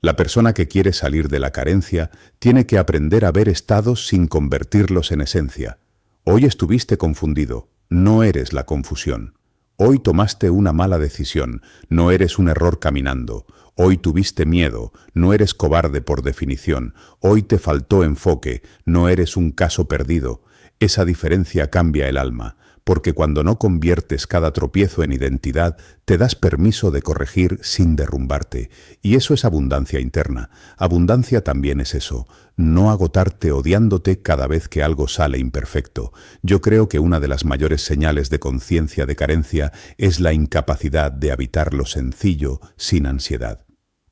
La persona que quiere salir de la carencia tiene que aprender a ver estados sin convertirlos en esencia. Hoy estuviste confundido, no eres la confusión. Hoy tomaste una mala decisión, no eres un error caminando. Hoy tuviste miedo, no eres cobarde por definición. Hoy te faltó enfoque, no eres un caso perdido. Esa diferencia cambia el alma, porque cuando no conviertes cada tropiezo en identidad, te das permiso de corregir sin derrumbarte. Y eso es abundancia interna. Abundancia también es eso, no agotarte odiándote cada vez que algo sale imperfecto. Yo creo que una de las mayores señales de conciencia de carencia es la incapacidad de habitar lo sencillo sin ansiedad.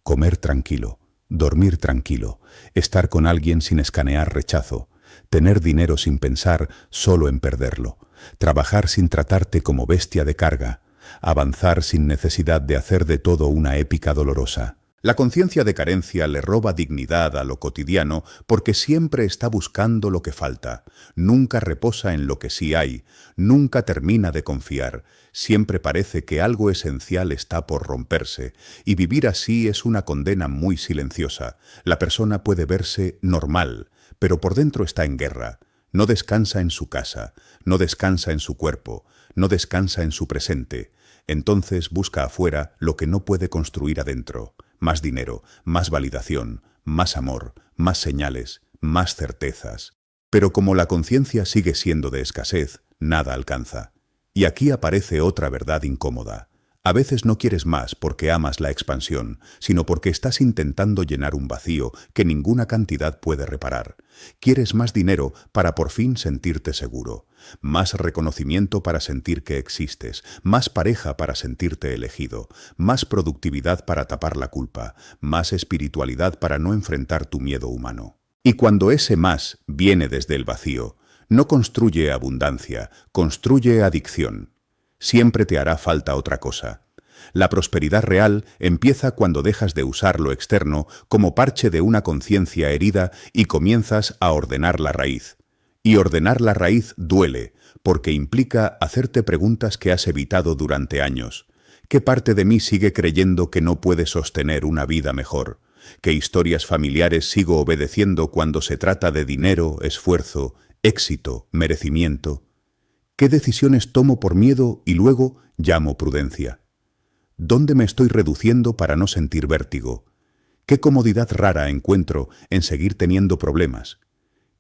Comer tranquilo, dormir tranquilo, estar con alguien sin escanear rechazo, tener dinero sin pensar solo en perderlo, trabajar sin tratarte como bestia de carga, avanzar sin necesidad de hacer de todo una épica dolorosa. La conciencia de carencia le roba dignidad a lo cotidiano porque siempre está buscando lo que falta, nunca reposa en lo que sí hay, nunca termina de confiar, siempre parece que algo esencial está por romperse, y vivir así es una condena muy silenciosa. La persona puede verse normal, pero por dentro está en guerra. No descansa en su casa, no descansa en su cuerpo, no descansa en su presente. Entonces busca afuera lo que no puede construir adentro. Más dinero, más validación, más amor, más señales, más certezas. Pero como la conciencia sigue siendo de escasez, nada alcanza. Y aquí aparece otra verdad incómoda. A veces no quieres más porque amas la expansión, sino porque estás intentando llenar un vacío que ninguna cantidad puede reparar. Quieres más dinero para por fin sentirte seguro, más reconocimiento para sentir que existes, más pareja para sentirte elegido, más productividad para tapar la culpa, más espiritualidad para no enfrentar tu miedo humano. Y cuando ese más viene desde el vacío, no construye abundancia, construye adicción. Siempre te hará falta otra cosa. La prosperidad real empieza cuando dejas de usar lo externo como parche de una conciencia herida y comienzas a ordenar la raíz. Y ordenar la raíz duele, porque implica hacerte preguntas que has evitado durante años. ¿Qué parte de mí sigue creyendo que no puede sostener una vida mejor? ¿Qué historias familiares sigo obedeciendo cuando se trata de dinero, esfuerzo, éxito, merecimiento? ¿Qué decisiones tomo por miedo y luego llamo prudencia? ¿Dónde me estoy reduciendo para no sentir vértigo? ¿Qué comodidad rara encuentro en seguir teniendo problemas?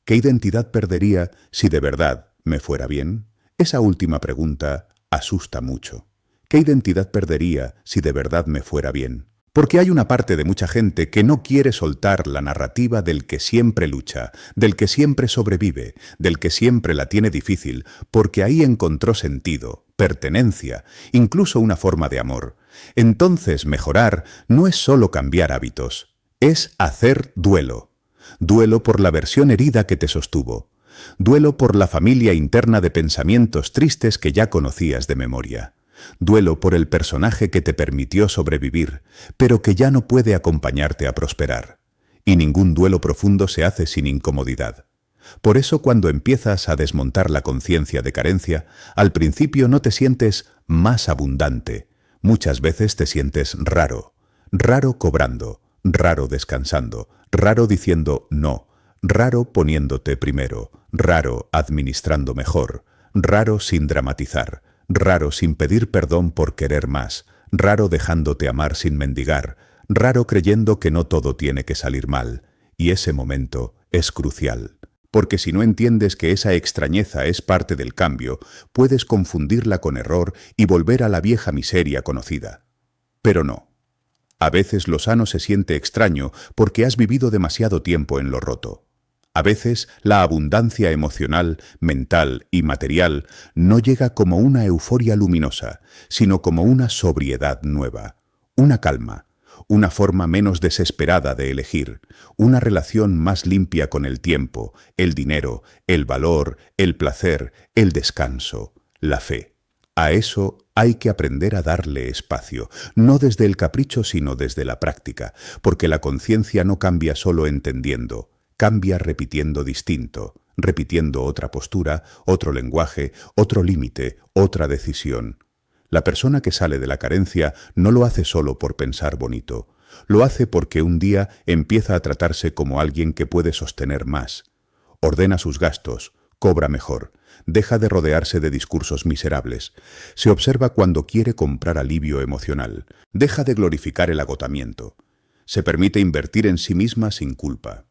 ¿Qué identidad perdería si de verdad me fuera bien? Esa última pregunta asusta mucho. ¿Qué identidad perdería si de verdad me fuera bien? Porque hay una parte de mucha gente que no quiere soltar la narrativa del que siempre lucha, del que siempre sobrevive, del que siempre la tiene difícil, porque ahí encontró sentido, pertenencia, incluso una forma de amor. Entonces mejorar no es solo cambiar hábitos, es hacer duelo. Duelo por la versión herida que te sostuvo. Duelo por la familia interna de pensamientos tristes que ya conocías de memoria. Duelo por el personaje que te permitió sobrevivir, pero que ya no puede acompañarte a prosperar. Y ningún duelo profundo se hace sin incomodidad. Por eso cuando empiezas a desmontar la conciencia de carencia, al principio no te sientes más abundante. Muchas veces te sientes raro. Raro cobrando, raro descansando, raro diciendo no, raro poniéndote primero, raro administrando mejor, raro sin dramatizar, raro sin pedir perdón por querer más, raro dejándote amar sin mendigar, raro creyendo que no todo tiene que salir mal. Y ese momento es crucial. porque si no entiendes que esa extrañeza es parte del cambio, puedes confundirla con error y volver a la vieja miseria conocida. Pero no. A veces lo sano se siente extraño porque has vivido demasiado tiempo en lo roto. A veces la abundancia emocional, mental y material no llega como una euforia luminosa, sino como una sobriedad nueva, una calma, una forma menos desesperada de elegir, una relación más limpia con el tiempo, el dinero, el valor, el placer, el descanso, la fe. A eso hay que aprender a darle espacio, no desde el capricho sino desde la práctica, porque la conciencia no cambia solo entendiendo, cambia repitiendo distinto, repitiendo otra postura, otro lenguaje, otro límite, otra decisión. La persona que sale de la carencia no lo hace solo por pensar bonito, lo hace porque un día empieza a tratarse como alguien que puede sostener más. Ordena sus gastos, cobra mejor, deja de rodearse de discursos miserables, se observa cuando quiere comprar alivio emocional, deja de glorificar el agotamiento, se permite invertir en sí misma sin culpa.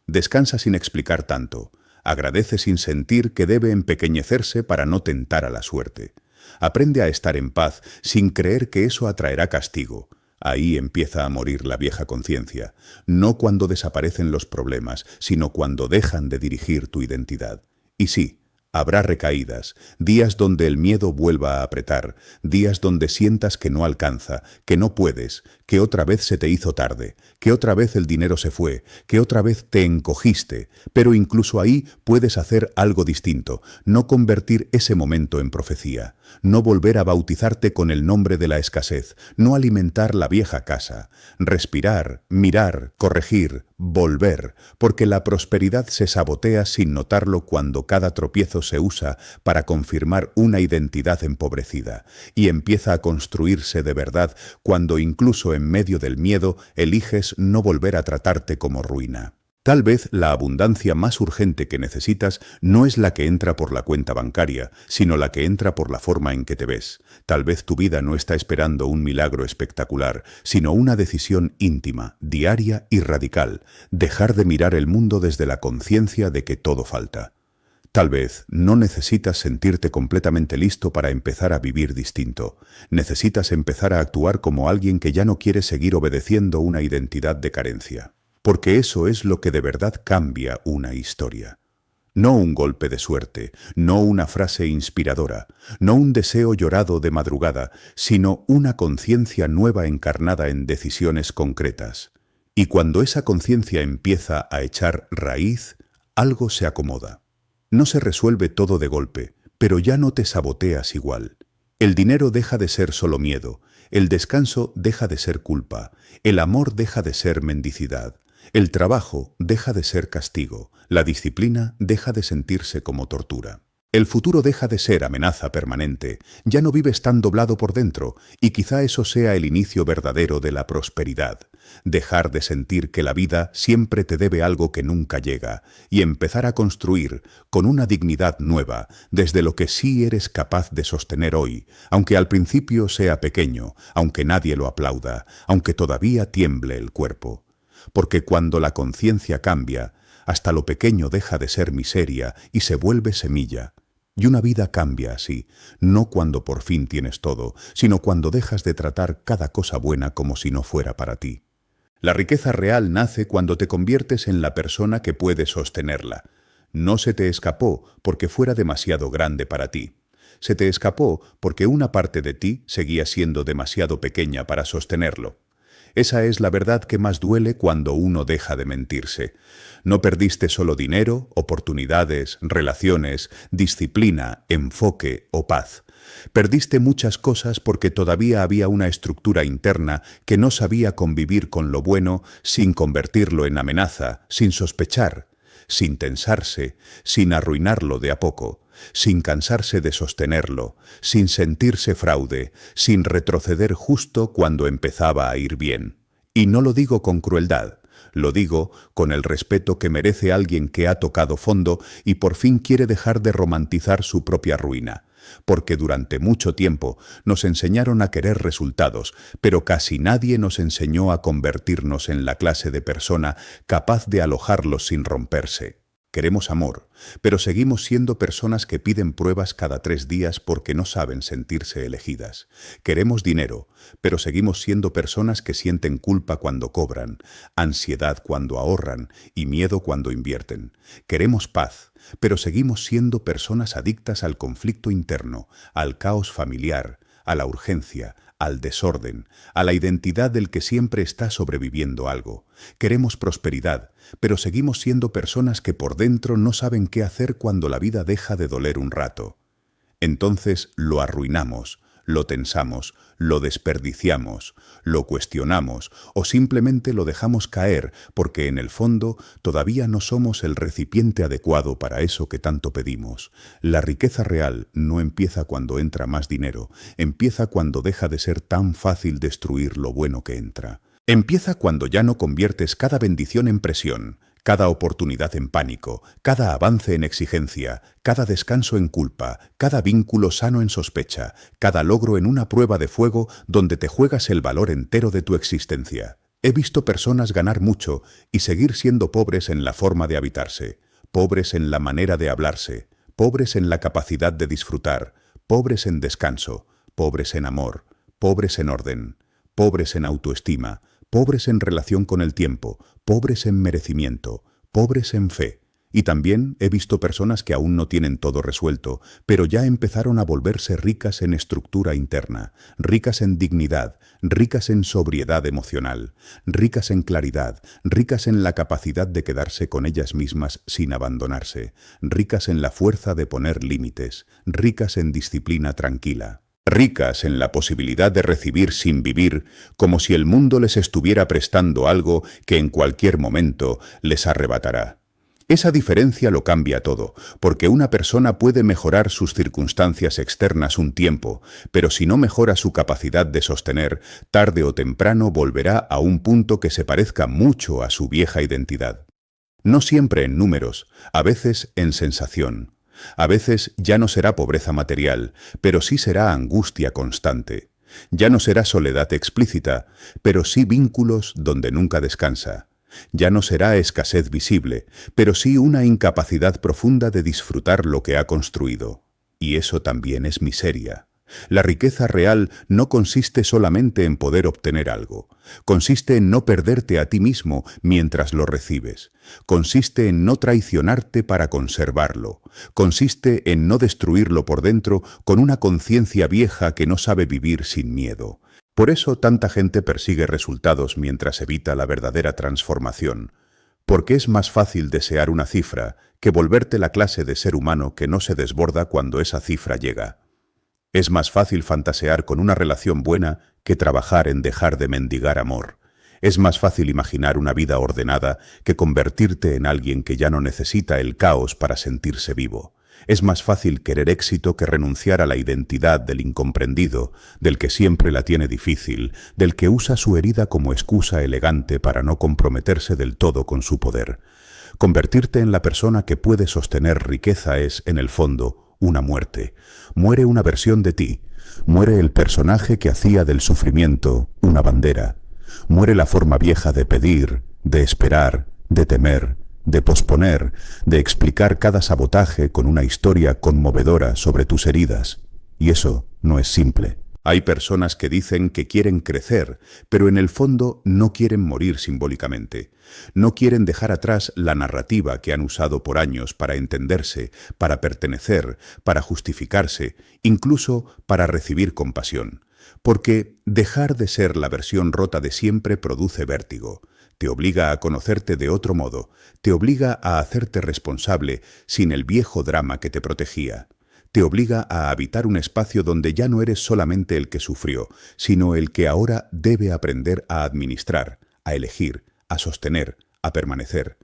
Descansa sin explicar tanto, agradece sin sentir que debe empequeñecerse para no tentar a la suerte. Aprende a estar en paz sin creer que eso atraerá castigo. Ahí empieza a morir la vieja conciencia, no cuando desaparecen los problemas, sino cuando dejan de dirigir tu identidad. Y sí, habrá recaídas, días donde el miedo vuelva a apretar, días donde sientas que no alcanza, que no puedes, que otra vez se te hizo tarde, que otra vez el dinero se fue, que otra vez te encogiste, pero incluso ahí puedes hacer algo distinto, no convertir ese momento en profecía, no volver a bautizarte con el nombre de la escasez, no alimentar la vieja casa, respirar, mirar, corregir, volver, porque la prosperidad se sabotea sin notarlo cuando cada tropiezo se usa para confirmar una identidad empobrecida y empieza a construirse de verdad cuando incluso en medio del miedo eliges no volver a tratarte como ruina. Tal vez la abundancia más urgente que necesitas no es la que entra por la cuenta bancaria, sino la que entra por la forma en que te ves. Tal vez tu vida no está esperando un milagro espectacular, sino una decisión íntima, diaria y radical, dejar de mirar el mundo desde la conciencia de que todo falta. Tal vez no necesitas sentirte completamente listo para empezar a vivir distinto. Necesitas empezar a actuar como alguien que ya no quiere seguir obedeciendo una identidad de carencia. Porque eso es lo que de verdad cambia una historia. No un golpe de suerte, no una frase inspiradora, no un deseo llorado de madrugada, sino una conciencia nueva encarnada en decisiones concretas. Y cuando esa conciencia empieza a echar raíz, algo se acomoda. No se resuelve todo de golpe, pero ya no te saboteas igual. El dinero deja de ser solo miedo, el descanso deja de ser culpa, el amor deja de ser mendicidad. El trabajo deja de ser castigo, la disciplina deja de sentirse como tortura. El futuro deja de ser amenaza permanente, ya no vives tan doblado por dentro, y quizá eso sea el inicio verdadero de la prosperidad. Dejar de sentir que la vida siempre te debe algo que nunca llega, y empezar a construir con una dignidad nueva, desde lo que sí eres capaz de sostener hoy, aunque al principio sea pequeño, aunque nadie lo aplauda, aunque todavía tiemble el cuerpo. Porque cuando la conciencia cambia, hasta lo pequeño deja de ser miseria y se vuelve semilla. Y una vida cambia así, no cuando por fin tienes todo, sino cuando dejas de tratar cada cosa buena como si no fuera para ti. La riqueza real nace cuando te conviertes en la persona que puede sostenerla. No se te escapó porque fuera demasiado grande para ti. Se te escapó porque una parte de ti seguía siendo demasiado pequeña para sostenerlo. Esa es la verdad que más duele cuando uno deja de mentirse. No perdiste solo dinero, oportunidades, relaciones, disciplina, enfoque o paz. Perdiste muchas cosas porque todavía había una estructura interna que no sabía convivir con lo bueno sin convertirlo en amenaza, sin sospechar, sin tensarse, sin arruinarlo de a poco, sin cansarse de sostenerlo, sin sentirse fraude, sin retroceder justo cuando empezaba a ir bien. Y no lo digo con crueldad, lo digo con el respeto que merece alguien que ha tocado fondo y por fin quiere dejar de romantizar su propia ruina. Porque durante mucho tiempo nos enseñaron a querer resultados, pero casi nadie nos enseñó a convertirnos en la clase de persona capaz de alojarlos sin romperse. Queremos amor, pero seguimos siendo personas que piden pruebas cada 3 días porque no saben sentirse elegidas. Queremos dinero, pero seguimos siendo personas que sienten culpa cuando cobran, ansiedad cuando ahorran y miedo cuando invierten. Queremos paz, pero seguimos siendo personas adictas al conflicto interno, al caos familiar, a la urgencia, al desorden, a la identidad del que siempre está sobreviviendo algo. Queremos prosperidad, pero seguimos siendo personas que por dentro no saben qué hacer cuando la vida deja de doler un rato. Entonces lo arruinamos, lo tensamos, lo desperdiciamos, lo cuestionamos o simplemente lo dejamos caer porque en el fondo todavía no somos el recipiente adecuado para eso que tanto pedimos. La riqueza real no empieza cuando entra más dinero, empieza cuando deja de ser tan fácil destruir lo bueno que entra. Empieza cuando ya no conviertes cada bendición en presión, cada oportunidad en pánico, cada avance en exigencia, cada descanso en culpa, cada vínculo sano en sospecha, cada logro en una prueba de fuego donde te juegas el valor entero de tu existencia. He visto personas ganar mucho y seguir siendo pobres en la forma de habitarse, pobres en la manera de hablarse, pobres en la capacidad de disfrutar, pobres en descanso, pobres en amor, pobres en orden, pobres en autoestima, pobres en relación con el tiempo, pobres en merecimiento, pobres en fe. Y también he visto personas que aún no tienen todo resuelto, pero ya empezaron a volverse ricas en estructura interna, ricas en dignidad, ricas en sobriedad emocional, ricas en claridad, ricas en la capacidad de quedarse con ellas mismas sin abandonarse, ricas en la fuerza de poner límites, ricas en disciplina tranquila. Ricas en la posibilidad de recibir sin vivir, como si el mundo les estuviera prestando algo que en cualquier momento les arrebatará. Esa diferencia lo cambia todo, porque una persona puede mejorar sus circunstancias externas un tiempo, pero si no mejora su capacidad de sostener, tarde o temprano volverá a un punto que se parezca mucho a su vieja identidad. No siempre en números, a veces en sensación. A veces ya no será pobreza material, pero sí será angustia constante. Ya no será soledad explícita, pero sí vínculos donde nunca descansa. Ya no será escasez visible, pero sí una incapacidad profunda de disfrutar lo que ha construido. Y eso también es miseria. La riqueza real no consiste solamente en poder obtener algo. Consiste en no perderte a ti mismo mientras lo recibes. Consiste en no traicionarte para conservarlo. Consiste en no destruirlo por dentro con una conciencia vieja que no sabe vivir sin miedo. Por eso tanta gente persigue resultados mientras evita la verdadera transformación. Porque es más fácil desear una cifra que volverte la clase de ser humano que no se desborda cuando esa cifra llega. Es más fácil fantasear con una relación buena que trabajar en dejar de mendigar amor. Es más fácil imaginar una vida ordenada que convertirte en alguien que ya no necesita el caos para sentirse vivo. Es más fácil querer éxito que renunciar a la identidad del incomprendido, del que siempre la tiene difícil, del que usa su herida como excusa elegante para no comprometerse del todo con su poder. Convertirte en la persona que puede sostener riqueza es, en el fondo, una muerte. Muere una versión de ti. Muere el personaje que hacía del sufrimiento una bandera. Muere la forma vieja de pedir, de esperar, de temer, de posponer, de explicar cada sabotaje con una historia conmovedora sobre tus heridas. Y eso no es simple. Hay personas que dicen que quieren crecer, pero en el fondo no quieren morir simbólicamente. No quieren dejar atrás la narrativa que han usado por años para entenderse, para pertenecer, para justificarse, incluso para recibir compasión. Porque dejar de ser la versión rota de siempre produce vértigo. Te obliga a conocerte de otro modo, te obliga a hacerte responsable sin el viejo drama que te protegía. Te obliga a habitar un espacio donde ya no eres solamente el que sufrió, sino el que ahora debe aprender a administrar, a elegir, a sostener, a permanecer.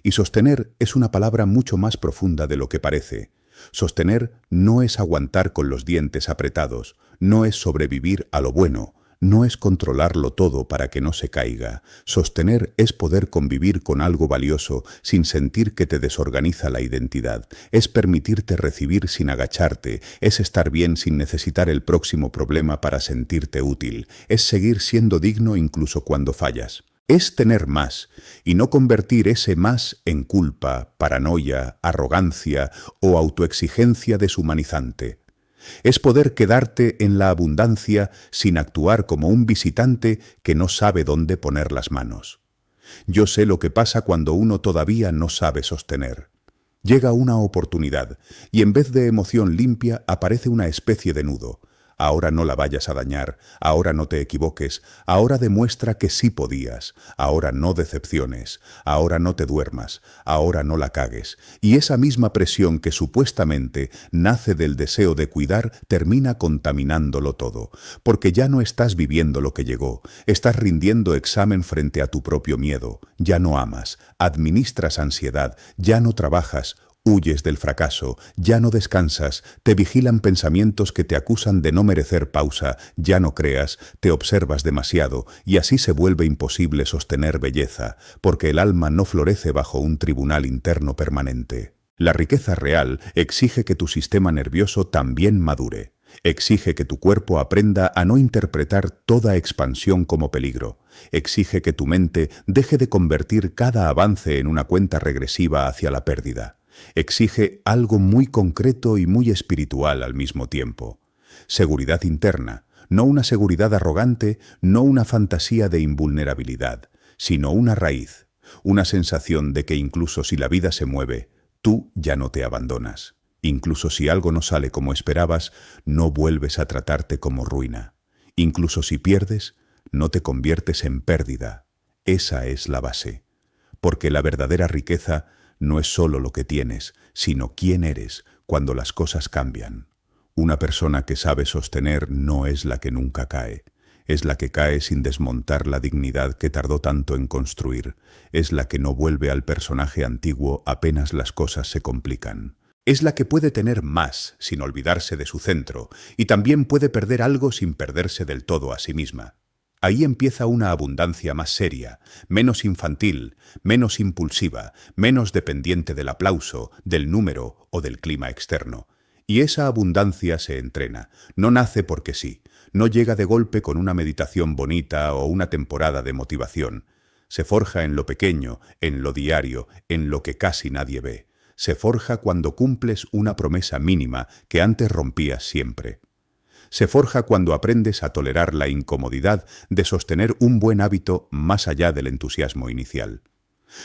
Y sostener es una palabra mucho más profunda de lo que parece. Sostener no es aguantar con los dientes apretados, no es sobrevivir a lo bueno, no es controlarlo todo para que no se caiga. Sostener es poder convivir con algo valioso sin sentir que te desorganiza la identidad. Es permitirte recibir sin agacharte. Es estar bien sin necesitar el próximo problema para sentirte útil. Es seguir siendo digno incluso cuando fallas. Es tener más, y no convertir ese más en culpa, paranoia, arrogancia o autoexigencia deshumanizante. Es poder quedarte en la abundancia sin actuar como un visitante que no sabe dónde poner las manos. Yo sé lo que pasa cuando uno todavía no sabe sostener. Llega una oportunidad y en vez de emoción limpia aparece una especie de nudo. Ahora no la vayas a dañar, ahora no te equivoques, ahora demuestra que sí podías, ahora no decepciones, ahora no te duermas, ahora no la cagues. Y esa misma presión que supuestamente nace del deseo de cuidar termina contaminándolo todo, porque ya no estás viviendo lo que llegó, estás rindiendo examen frente a tu propio miedo, ya no amas, administras ansiedad, ya no trabajas, huyes del fracaso, ya no descansas, te vigilan pensamientos que te acusan de no merecer pausa, ya no creas, te observas demasiado y así se vuelve imposible sostener belleza, porque el alma no florece bajo un tribunal interno permanente. La riqueza real exige que tu sistema nervioso también madure. Exige que tu cuerpo aprenda a no interpretar toda expansión como peligro. Exige que tu mente deje de convertir cada avance en una cuenta regresiva hacia la pérdida. Exige algo muy concreto y muy espiritual al mismo tiempo. Seguridad interna, no una seguridad arrogante, no una fantasía de invulnerabilidad, sino una raíz, una sensación de que incluso si la vida se mueve, tú ya no te abandonas. Incluso si algo no sale como esperabas, no vuelves a tratarte como ruina. Incluso si pierdes, no te conviertes en pérdida. Esa es la base. Porque la verdadera riqueza no es solo lo que tienes, sino quién eres cuando las cosas cambian. Una persona que sabe sostener no es la que nunca cae. Es la que cae sin desmontar la dignidad que tardó tanto en construir. Es la que no vuelve al personaje antiguo apenas las cosas se complican. Es la que puede tener más sin olvidarse de su centro y también puede perder algo sin perderse del todo a sí misma. Ahí empieza una abundancia más seria, menos infantil, menos impulsiva, menos dependiente del aplauso, del número o del clima externo. Y esa abundancia se entrena, no nace porque sí, no llega de golpe con una meditación bonita o una temporada de motivación. Se forja en lo pequeño, en lo diario, en lo que casi nadie ve. Se forja cuando cumples una promesa mínima que antes rompías siempre. Se forja cuando aprendes a tolerar la incomodidad de sostener un buen hábito más allá del entusiasmo inicial.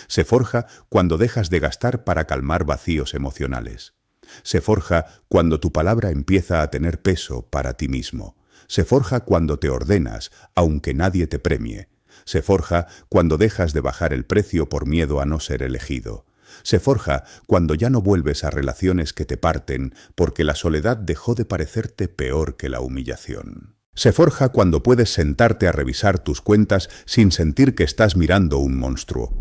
Se forja cuando dejas de gastar para calmar vacíos emocionales. Se forja cuando tu palabra empieza a tener peso para ti mismo. Se forja cuando te ordenas, aunque nadie te premie. Se forja cuando dejas de bajar el precio por miedo a no ser elegido. Se forja cuando ya no vuelves a relaciones que te parten porque la soledad dejó de parecerte peor que la humillación. Se forja cuando puedes sentarte a revisar tus cuentas sin sentir que estás mirando un monstruo.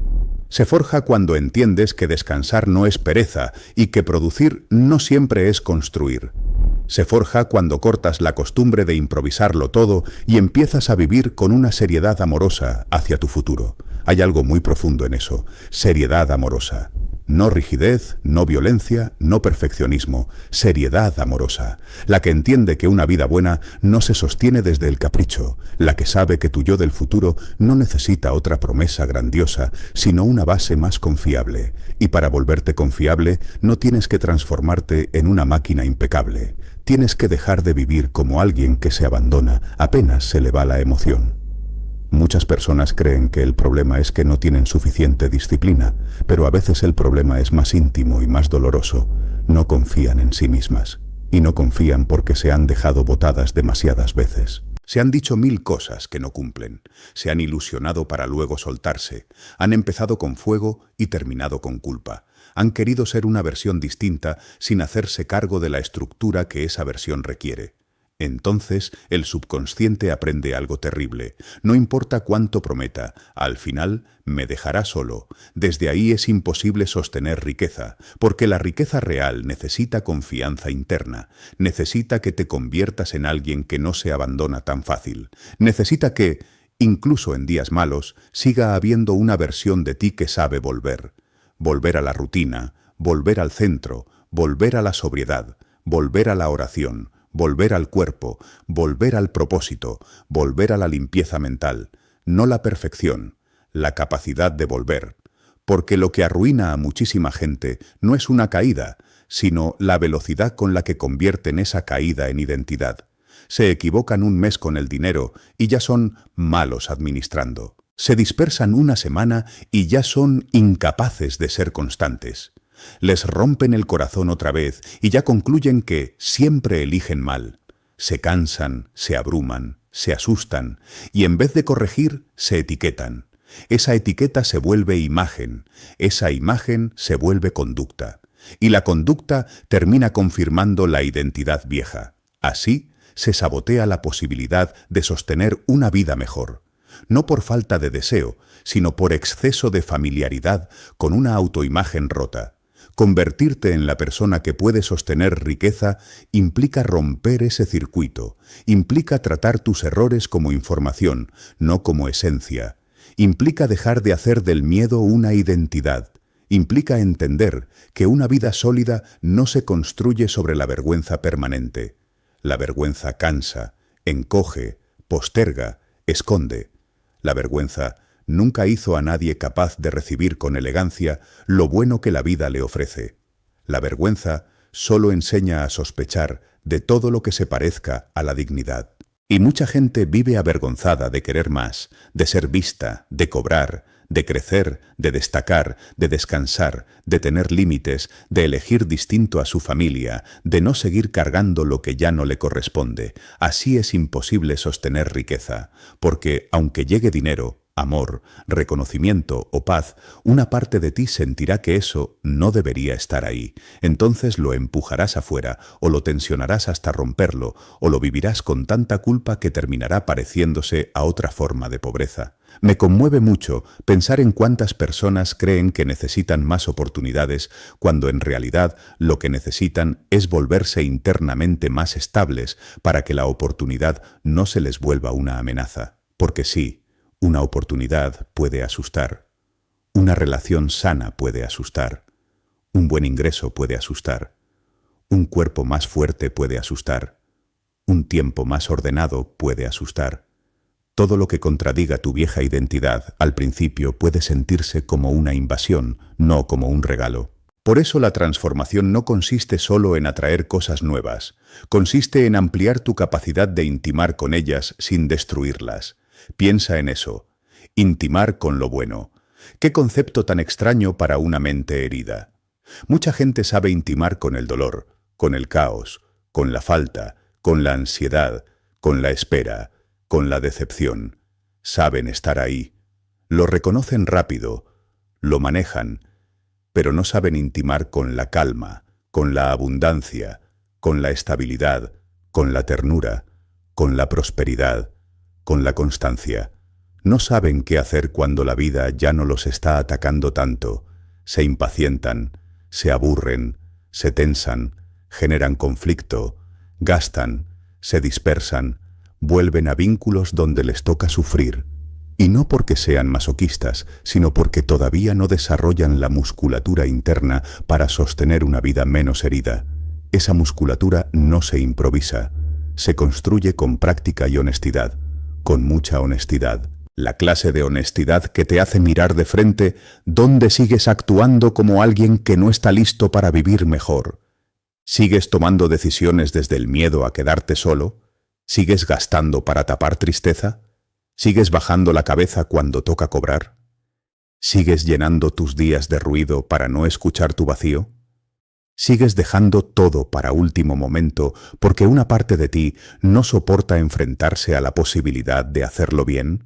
Se forja cuando entiendes que descansar no es pereza y que producir no siempre es construir. Se forja cuando cortas la costumbre de improvisarlo todo y empiezas a vivir con una seriedad amorosa hacia tu futuro. Hay algo muy profundo en eso, seriedad amorosa. No rigidez, no violencia, no perfeccionismo, seriedad amorosa. La que entiende que una vida buena no se sostiene desde el capricho, la que sabe que tu yo del futuro no necesita otra promesa grandiosa, sino una base más confiable. Y para volverte confiable, no tienes que transformarte en una máquina impecable. Tienes que dejar de vivir como alguien que se abandona apenas se le va la emoción. Muchas personas creen que el problema es que no tienen suficiente disciplina, pero a veces el problema es más íntimo y más doloroso. No confían en sí mismas. Y no confían porque se han dejado botadas demasiadas veces. Se han dicho 1000 cosas que no cumplen. Se han ilusionado para luego soltarse. Han empezado con fuego y terminado con culpa. Han querido ser una versión distinta sin hacerse cargo de la estructura que esa versión requiere. Entonces el subconsciente aprende algo terrible. No importa cuánto prometa, al final me dejará solo. Desde ahí es imposible sostener riqueza, porque la riqueza real necesita confianza interna, necesita que te conviertas en alguien que no se abandona tan fácil, necesita que, incluso en días malos, siga habiendo una versión de ti que sabe volver. Volver a la rutina, volver al centro, volver a la sobriedad, volver a la oración, volver al cuerpo, volver al propósito, volver a la limpieza mental, no la perfección, la capacidad de volver. Porque lo que arruina a muchísima gente no es una caída, sino la velocidad con la que convierten esa caída en identidad. Se equivocan un mes con el dinero y ya son malos administrando. Se dispersan una semana y ya son incapaces de ser constantes. Les rompen el corazón otra vez y ya concluyen que siempre eligen mal. Se cansan, se abruman, se asustan y en vez de corregir, se etiquetan. Esa etiqueta se vuelve imagen, esa imagen se vuelve conducta. Y la conducta termina confirmando la identidad vieja. Así se sabotea la posibilidad de sostener una vida mejor. No por falta de deseo, sino por exceso de familiaridad con una autoimagen rota. Convertirte en la persona que puede sostener riqueza implica romper ese circuito, implica tratar tus errores como información, no como esencia. Implica dejar de hacer del miedo una identidad. Implica entender que una vida sólida no se construye sobre la vergüenza permanente. La vergüenza cansa, encoge, posterga, esconde. La vergüenza nunca hizo a nadie capaz de recibir con elegancia lo bueno que la vida le ofrece. La vergüenza solo enseña a sospechar de todo lo que se parezca a la dignidad. Y mucha gente vive avergonzada de querer más, de ser vista, de cobrar, de crecer, de destacar, de descansar, de tener límites, de elegir distinto a su familia, de no seguir cargando lo que ya no le corresponde. Así es imposible sostener riqueza, porque aunque llegue dinero, amor, reconocimiento o paz, una parte de ti sentirá que eso no debería estar ahí. Entonces lo empujarás afuera, o lo tensionarás hasta romperlo, o lo vivirás con tanta culpa que terminará pareciéndose a otra forma de pobreza. Me conmueve mucho pensar en cuántas personas creen que necesitan más oportunidades, cuando en realidad lo que necesitan es volverse internamente más estables para que la oportunidad no se les vuelva una amenaza. Porque sí, una oportunidad puede asustar, una relación sana puede asustar, un buen ingreso puede asustar, un cuerpo más fuerte puede asustar, un tiempo más ordenado puede asustar. Todo lo que contradiga tu vieja identidad al principio puede sentirse como una invasión, no como un regalo. Por eso la transformación no consiste solo en atraer cosas nuevas, consiste en ampliar tu capacidad de intimar con ellas sin destruirlas. Piensa en eso, intimar con lo bueno. ¿Qué concepto tan extraño para una mente herida? Mucha gente sabe intimar con el dolor, con el caos, con la falta, con la ansiedad, con la espera, con la decepción. Saben estar ahí. Lo reconocen rápido, lo manejan, pero no saben intimar con la calma, con la abundancia, con la estabilidad, con la ternura, con la prosperidad, con la constancia. No saben qué hacer cuando la vida ya no los está atacando tanto. Se impacientan, se aburren, se tensan, generan conflicto, gastan, se dispersan, vuelven a vínculos donde les toca sufrir. Y no porque sean masoquistas, sino porque todavía no desarrollan la musculatura interna para sostener una vida menos herida. Esa musculatura no se improvisa, se construye con práctica y honestidad, con mucha honestidad. La clase de honestidad que te hace mirar de frente dónde sigues actuando como alguien que no está listo para vivir mejor. ¿Sigues tomando decisiones desde el miedo a quedarte solo? ¿Sigues gastando para tapar tristeza? ¿Sigues bajando la cabeza cuando toca cobrar? ¿Sigues llenando tus días de ruido para no escuchar tu vacío? ¿Sigues dejando todo para último momento porque una parte de ti no soporta enfrentarse a la posibilidad de hacerlo bien?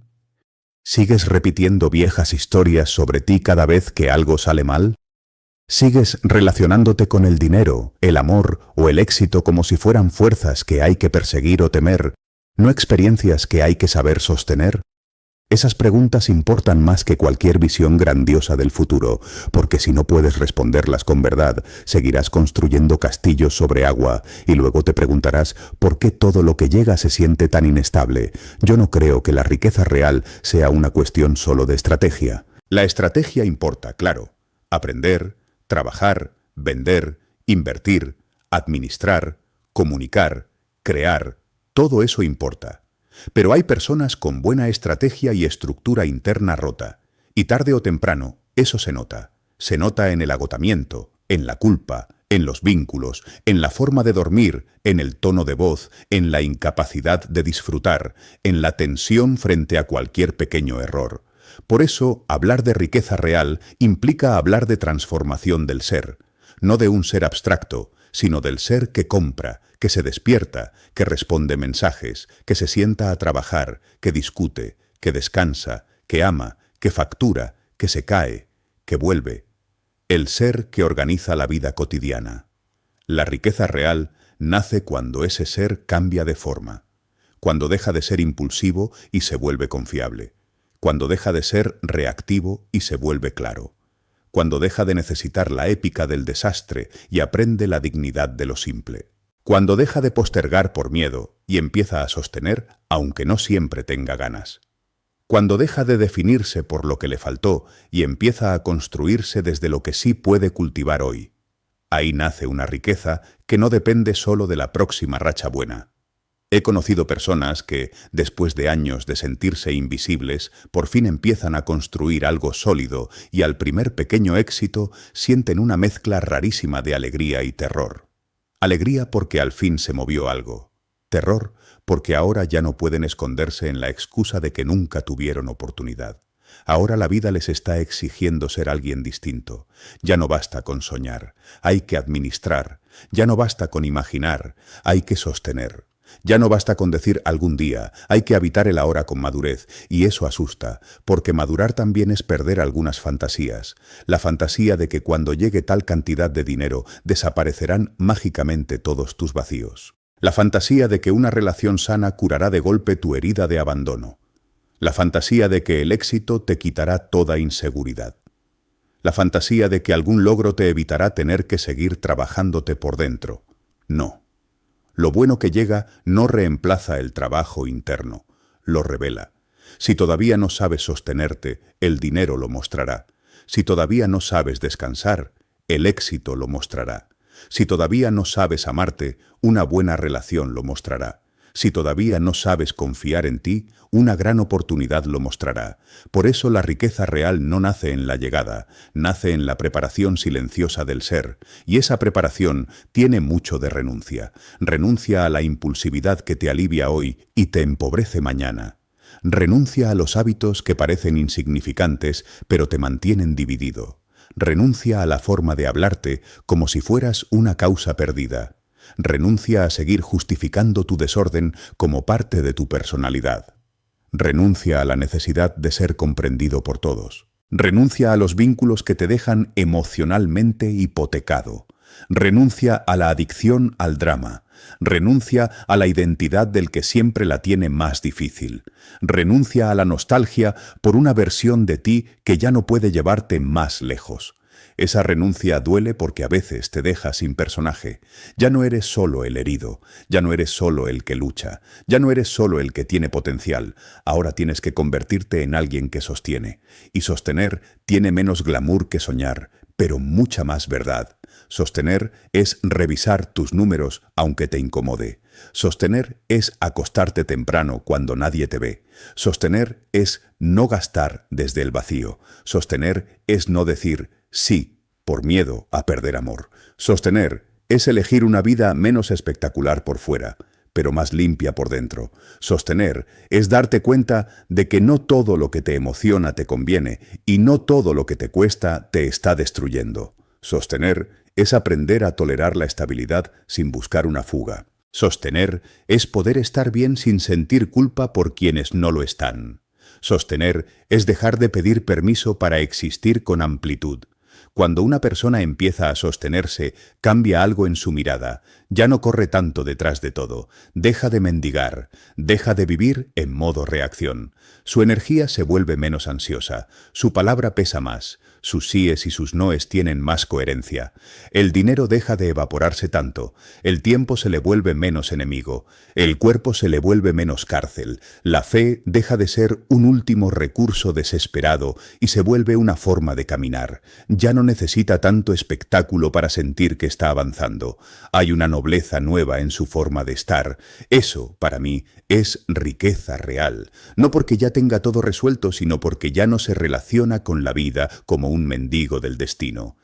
¿Sigues repitiendo viejas historias sobre ti cada vez que algo sale mal? ¿Sigues relacionándote con el dinero, el amor o el éxito como si fueran fuerzas que hay que perseguir o temer, no experiencias que hay que saber sostener? Esas preguntas importan más que cualquier visión grandiosa del futuro, porque si no puedes responderlas con verdad, seguirás construyendo castillos sobre agua y luego te preguntarás por qué todo lo que llega se siente tan inestable. Yo no creo que la riqueza real sea una cuestión solo de estrategia. La estrategia importa, claro. Aprender, trabajar, vender, invertir, administrar, comunicar, crear, todo eso importa. Pero hay personas con buena estrategia y estructura interna rota. Y tarde o temprano, eso se nota. Se nota en el agotamiento, en la culpa, en los vínculos, en la forma de dormir, en el tono de voz, en la incapacidad de disfrutar, en la tensión frente a cualquier pequeño error. Por eso, hablar de riqueza real implica hablar de transformación del ser, no de un ser abstracto, sino del ser que compra, que se despierta, que responde mensajes, que se sienta a trabajar, que discute, que descansa, que ama, que factura, que se cae, que vuelve. El ser que organiza la vida cotidiana. La riqueza real nace cuando ese ser cambia de forma, cuando deja de ser impulsivo y se vuelve confiable, cuando deja de ser reactivo y se vuelve claro, cuando deja de necesitar la épica del desastre y aprende la dignidad de lo simple, cuando deja de postergar por miedo y empieza a sostener aunque no siempre tenga ganas, cuando deja de definirse por lo que le faltó y empieza a construirse desde lo que sí puede cultivar hoy. Ahí nace una riqueza que no depende solo de la próxima racha buena. He conocido personas que, después de años de sentirse invisibles, por fin empiezan a construir algo sólido y al primer pequeño éxito sienten una mezcla rarísima de alegría y terror. Alegría porque al fin se movió algo. Terror porque ahora ya no pueden esconderse en la excusa de que nunca tuvieron oportunidad. Ahora la vida les está exigiendo ser alguien distinto. Ya no basta con soñar, hay que administrar. Ya no basta con imaginar, hay que sostener. Ya no basta con decir algún día, hay que habitar el ahora con madurez, y eso asusta, porque madurar también es perder algunas fantasías. La fantasía de que cuando llegue tal cantidad de dinero desaparecerán mágicamente todos tus vacíos. La fantasía de que una relación sana curará de golpe tu herida de abandono. La fantasía de que el éxito te quitará toda inseguridad. La fantasía de que algún logro te evitará tener que seguir trabajándote por dentro. No. Lo bueno que llega no reemplaza el trabajo interno, lo revela. Si todavía no sabes sostenerte, el dinero lo mostrará. Si todavía no sabes descansar, el éxito lo mostrará. Si todavía no sabes amarte, una buena relación lo mostrará. Si todavía no sabes confiar en ti, una gran oportunidad lo mostrará. Por eso la riqueza real no nace en la llegada, nace en la preparación silenciosa del ser, y esa preparación tiene mucho de renuncia. Renuncia a la impulsividad que te alivia hoy y te empobrece mañana. Renuncia a los hábitos que parecen insignificantes, pero te mantienen dividido. Renuncia a la forma de hablarte como si fueras una causa perdida. Renuncia a seguir justificando tu desorden como parte de tu personalidad. Renuncia a la necesidad de ser comprendido por todos. Renuncia a los vínculos que te dejan emocionalmente hipotecado. Renuncia a la adicción al drama. Renuncia a la identidad del que siempre la tiene más difícil. Renuncia a la nostalgia por una versión de ti que ya no puede llevarte más lejos. Esa renuncia duele porque a veces te deja sin personaje. Ya no eres solo el herido, ya no eres solo el que lucha, ya no eres solo el que tiene potencial. Ahora tienes que convertirte en alguien que sostiene. Y sostener tiene menos glamour que soñar, pero mucha más verdad. Sostener es revisar tus números aunque te incomode. Sostener es acostarte temprano cuando nadie te ve. Sostener es no gastar desde el vacío. Sostener es no decir sí por miedo a perder amor. Sostener es elegir una vida menos espectacular por fuera, pero más limpia por dentro. Sostener es darte cuenta de que no todo lo que te emociona te conviene y no todo lo que te cuesta te está destruyendo. Sostener es aprender a tolerar la estabilidad sin buscar una fuga. Sostener es poder estar bien sin sentir culpa por quienes no lo están. Sostener es dejar de pedir permiso para existir con amplitud. Cuando una persona empieza a sostenerse, cambia algo en su mirada. Ya no corre tanto detrás de todo. Deja de mendigar. Deja de vivir en modo reacción. Su energía se vuelve menos ansiosa. Su palabra pesa más. sus síes y sus noes tienen más coherencia. El dinero deja de evaporarse tanto, el tiempo se le vuelve menos enemigo, el cuerpo se le vuelve menos cárcel, la fe deja de ser un último recurso desesperado y se vuelve una forma de caminar. Ya no necesita tanto espectáculo para sentir que está avanzando. Hay una nobleza nueva en su forma de estar. Eso, para mí, es riqueza real. No porque ya tenga todo resuelto, sino porque ya no se relaciona con la vida como un mendigo del destino.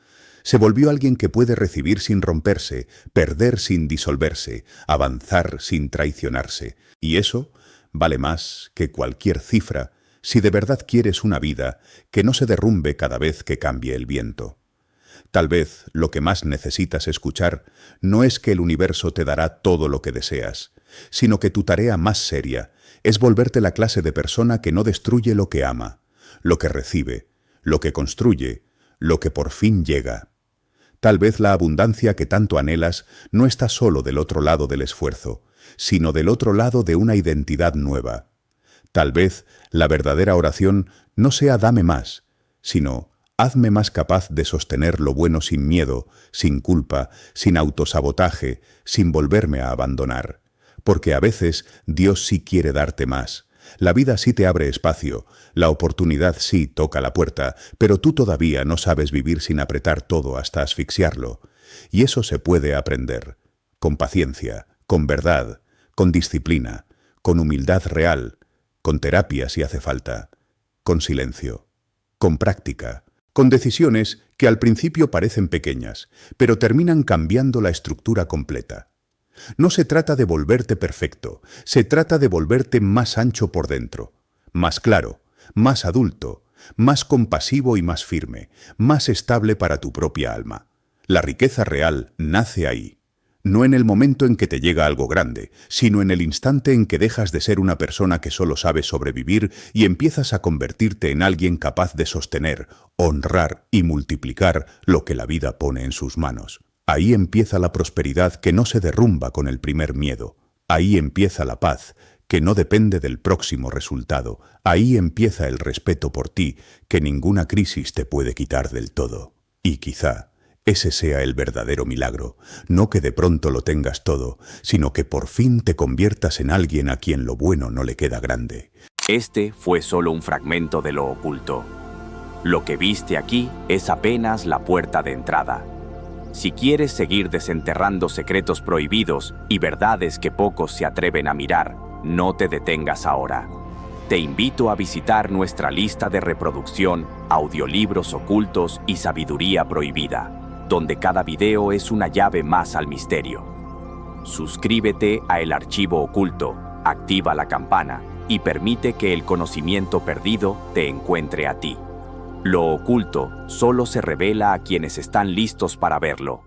Se volvió alguien que puede recibir sin romperse, perder sin disolverse, avanzar sin traicionarse. Y eso vale más que cualquier cifra si de verdad quieres una vida que no se derrumbe cada vez que cambie el viento. Tal vez lo que más necesitas escuchar no es que el universo te dará todo lo que deseas, sino que tu tarea más seria es volverte la clase de persona que no destruye lo que ama, lo que recibe, lo que construye, lo que por fin llega. Tal vez la abundancia que tanto anhelas no está solo del otro lado del esfuerzo, sino del otro lado de una identidad nueva. Tal vez la verdadera oración no sea dame más, sino hazme más capaz de sostener lo bueno sin miedo, sin culpa, sin autosabotaje, sin volverme a abandonar. Porque a veces Dios sí quiere darte más. La vida sí te abre espacio, la oportunidad sí toca la puerta, pero tú todavía no sabes vivir sin apretar todo hasta asfixiarlo. Y eso se puede aprender, con paciencia, con verdad, con disciplina, con humildad real, con terapia si hace falta, con silencio, con práctica, con decisiones que al principio parecen pequeñas, pero terminan cambiando la estructura completa. No se trata de volverte perfecto, se trata de volverte más ancho por dentro, más claro, más adulto, más compasivo y más firme, más estable para tu propia alma. La riqueza real nace ahí, no en el momento en que te llega algo grande, sino en el instante en que dejas de ser una persona que solo sabe sobrevivir y empiezas a convertirte en alguien capaz de sostener, honrar y multiplicar lo que la vida pone en sus manos. Ahí empieza la prosperidad que no se derrumba con el primer miedo. Ahí empieza la paz, que no depende del próximo resultado. Ahí empieza el respeto por ti, que ninguna crisis te puede quitar del todo. Y quizá ese sea el verdadero milagro, no que de pronto lo tengas todo, sino que por fin te conviertas en alguien a quien lo bueno no le queda grande. Este fue solo un fragmento de lo oculto. Lo que viste aquí es apenas la puerta de entrada. Si quieres seguir desenterrando secretos prohibidos y verdades que pocos se atreven a mirar, no te detengas ahora. Te invito a visitar nuestra lista de reproducción, audiolibros ocultos y sabiduría prohibida, donde cada video es una llave más al misterio. Suscríbete a El Archivo Oculto, activa la campana y permite que el conocimiento perdido te encuentre a ti. Lo oculto solo se revela a quienes están listos para verlo.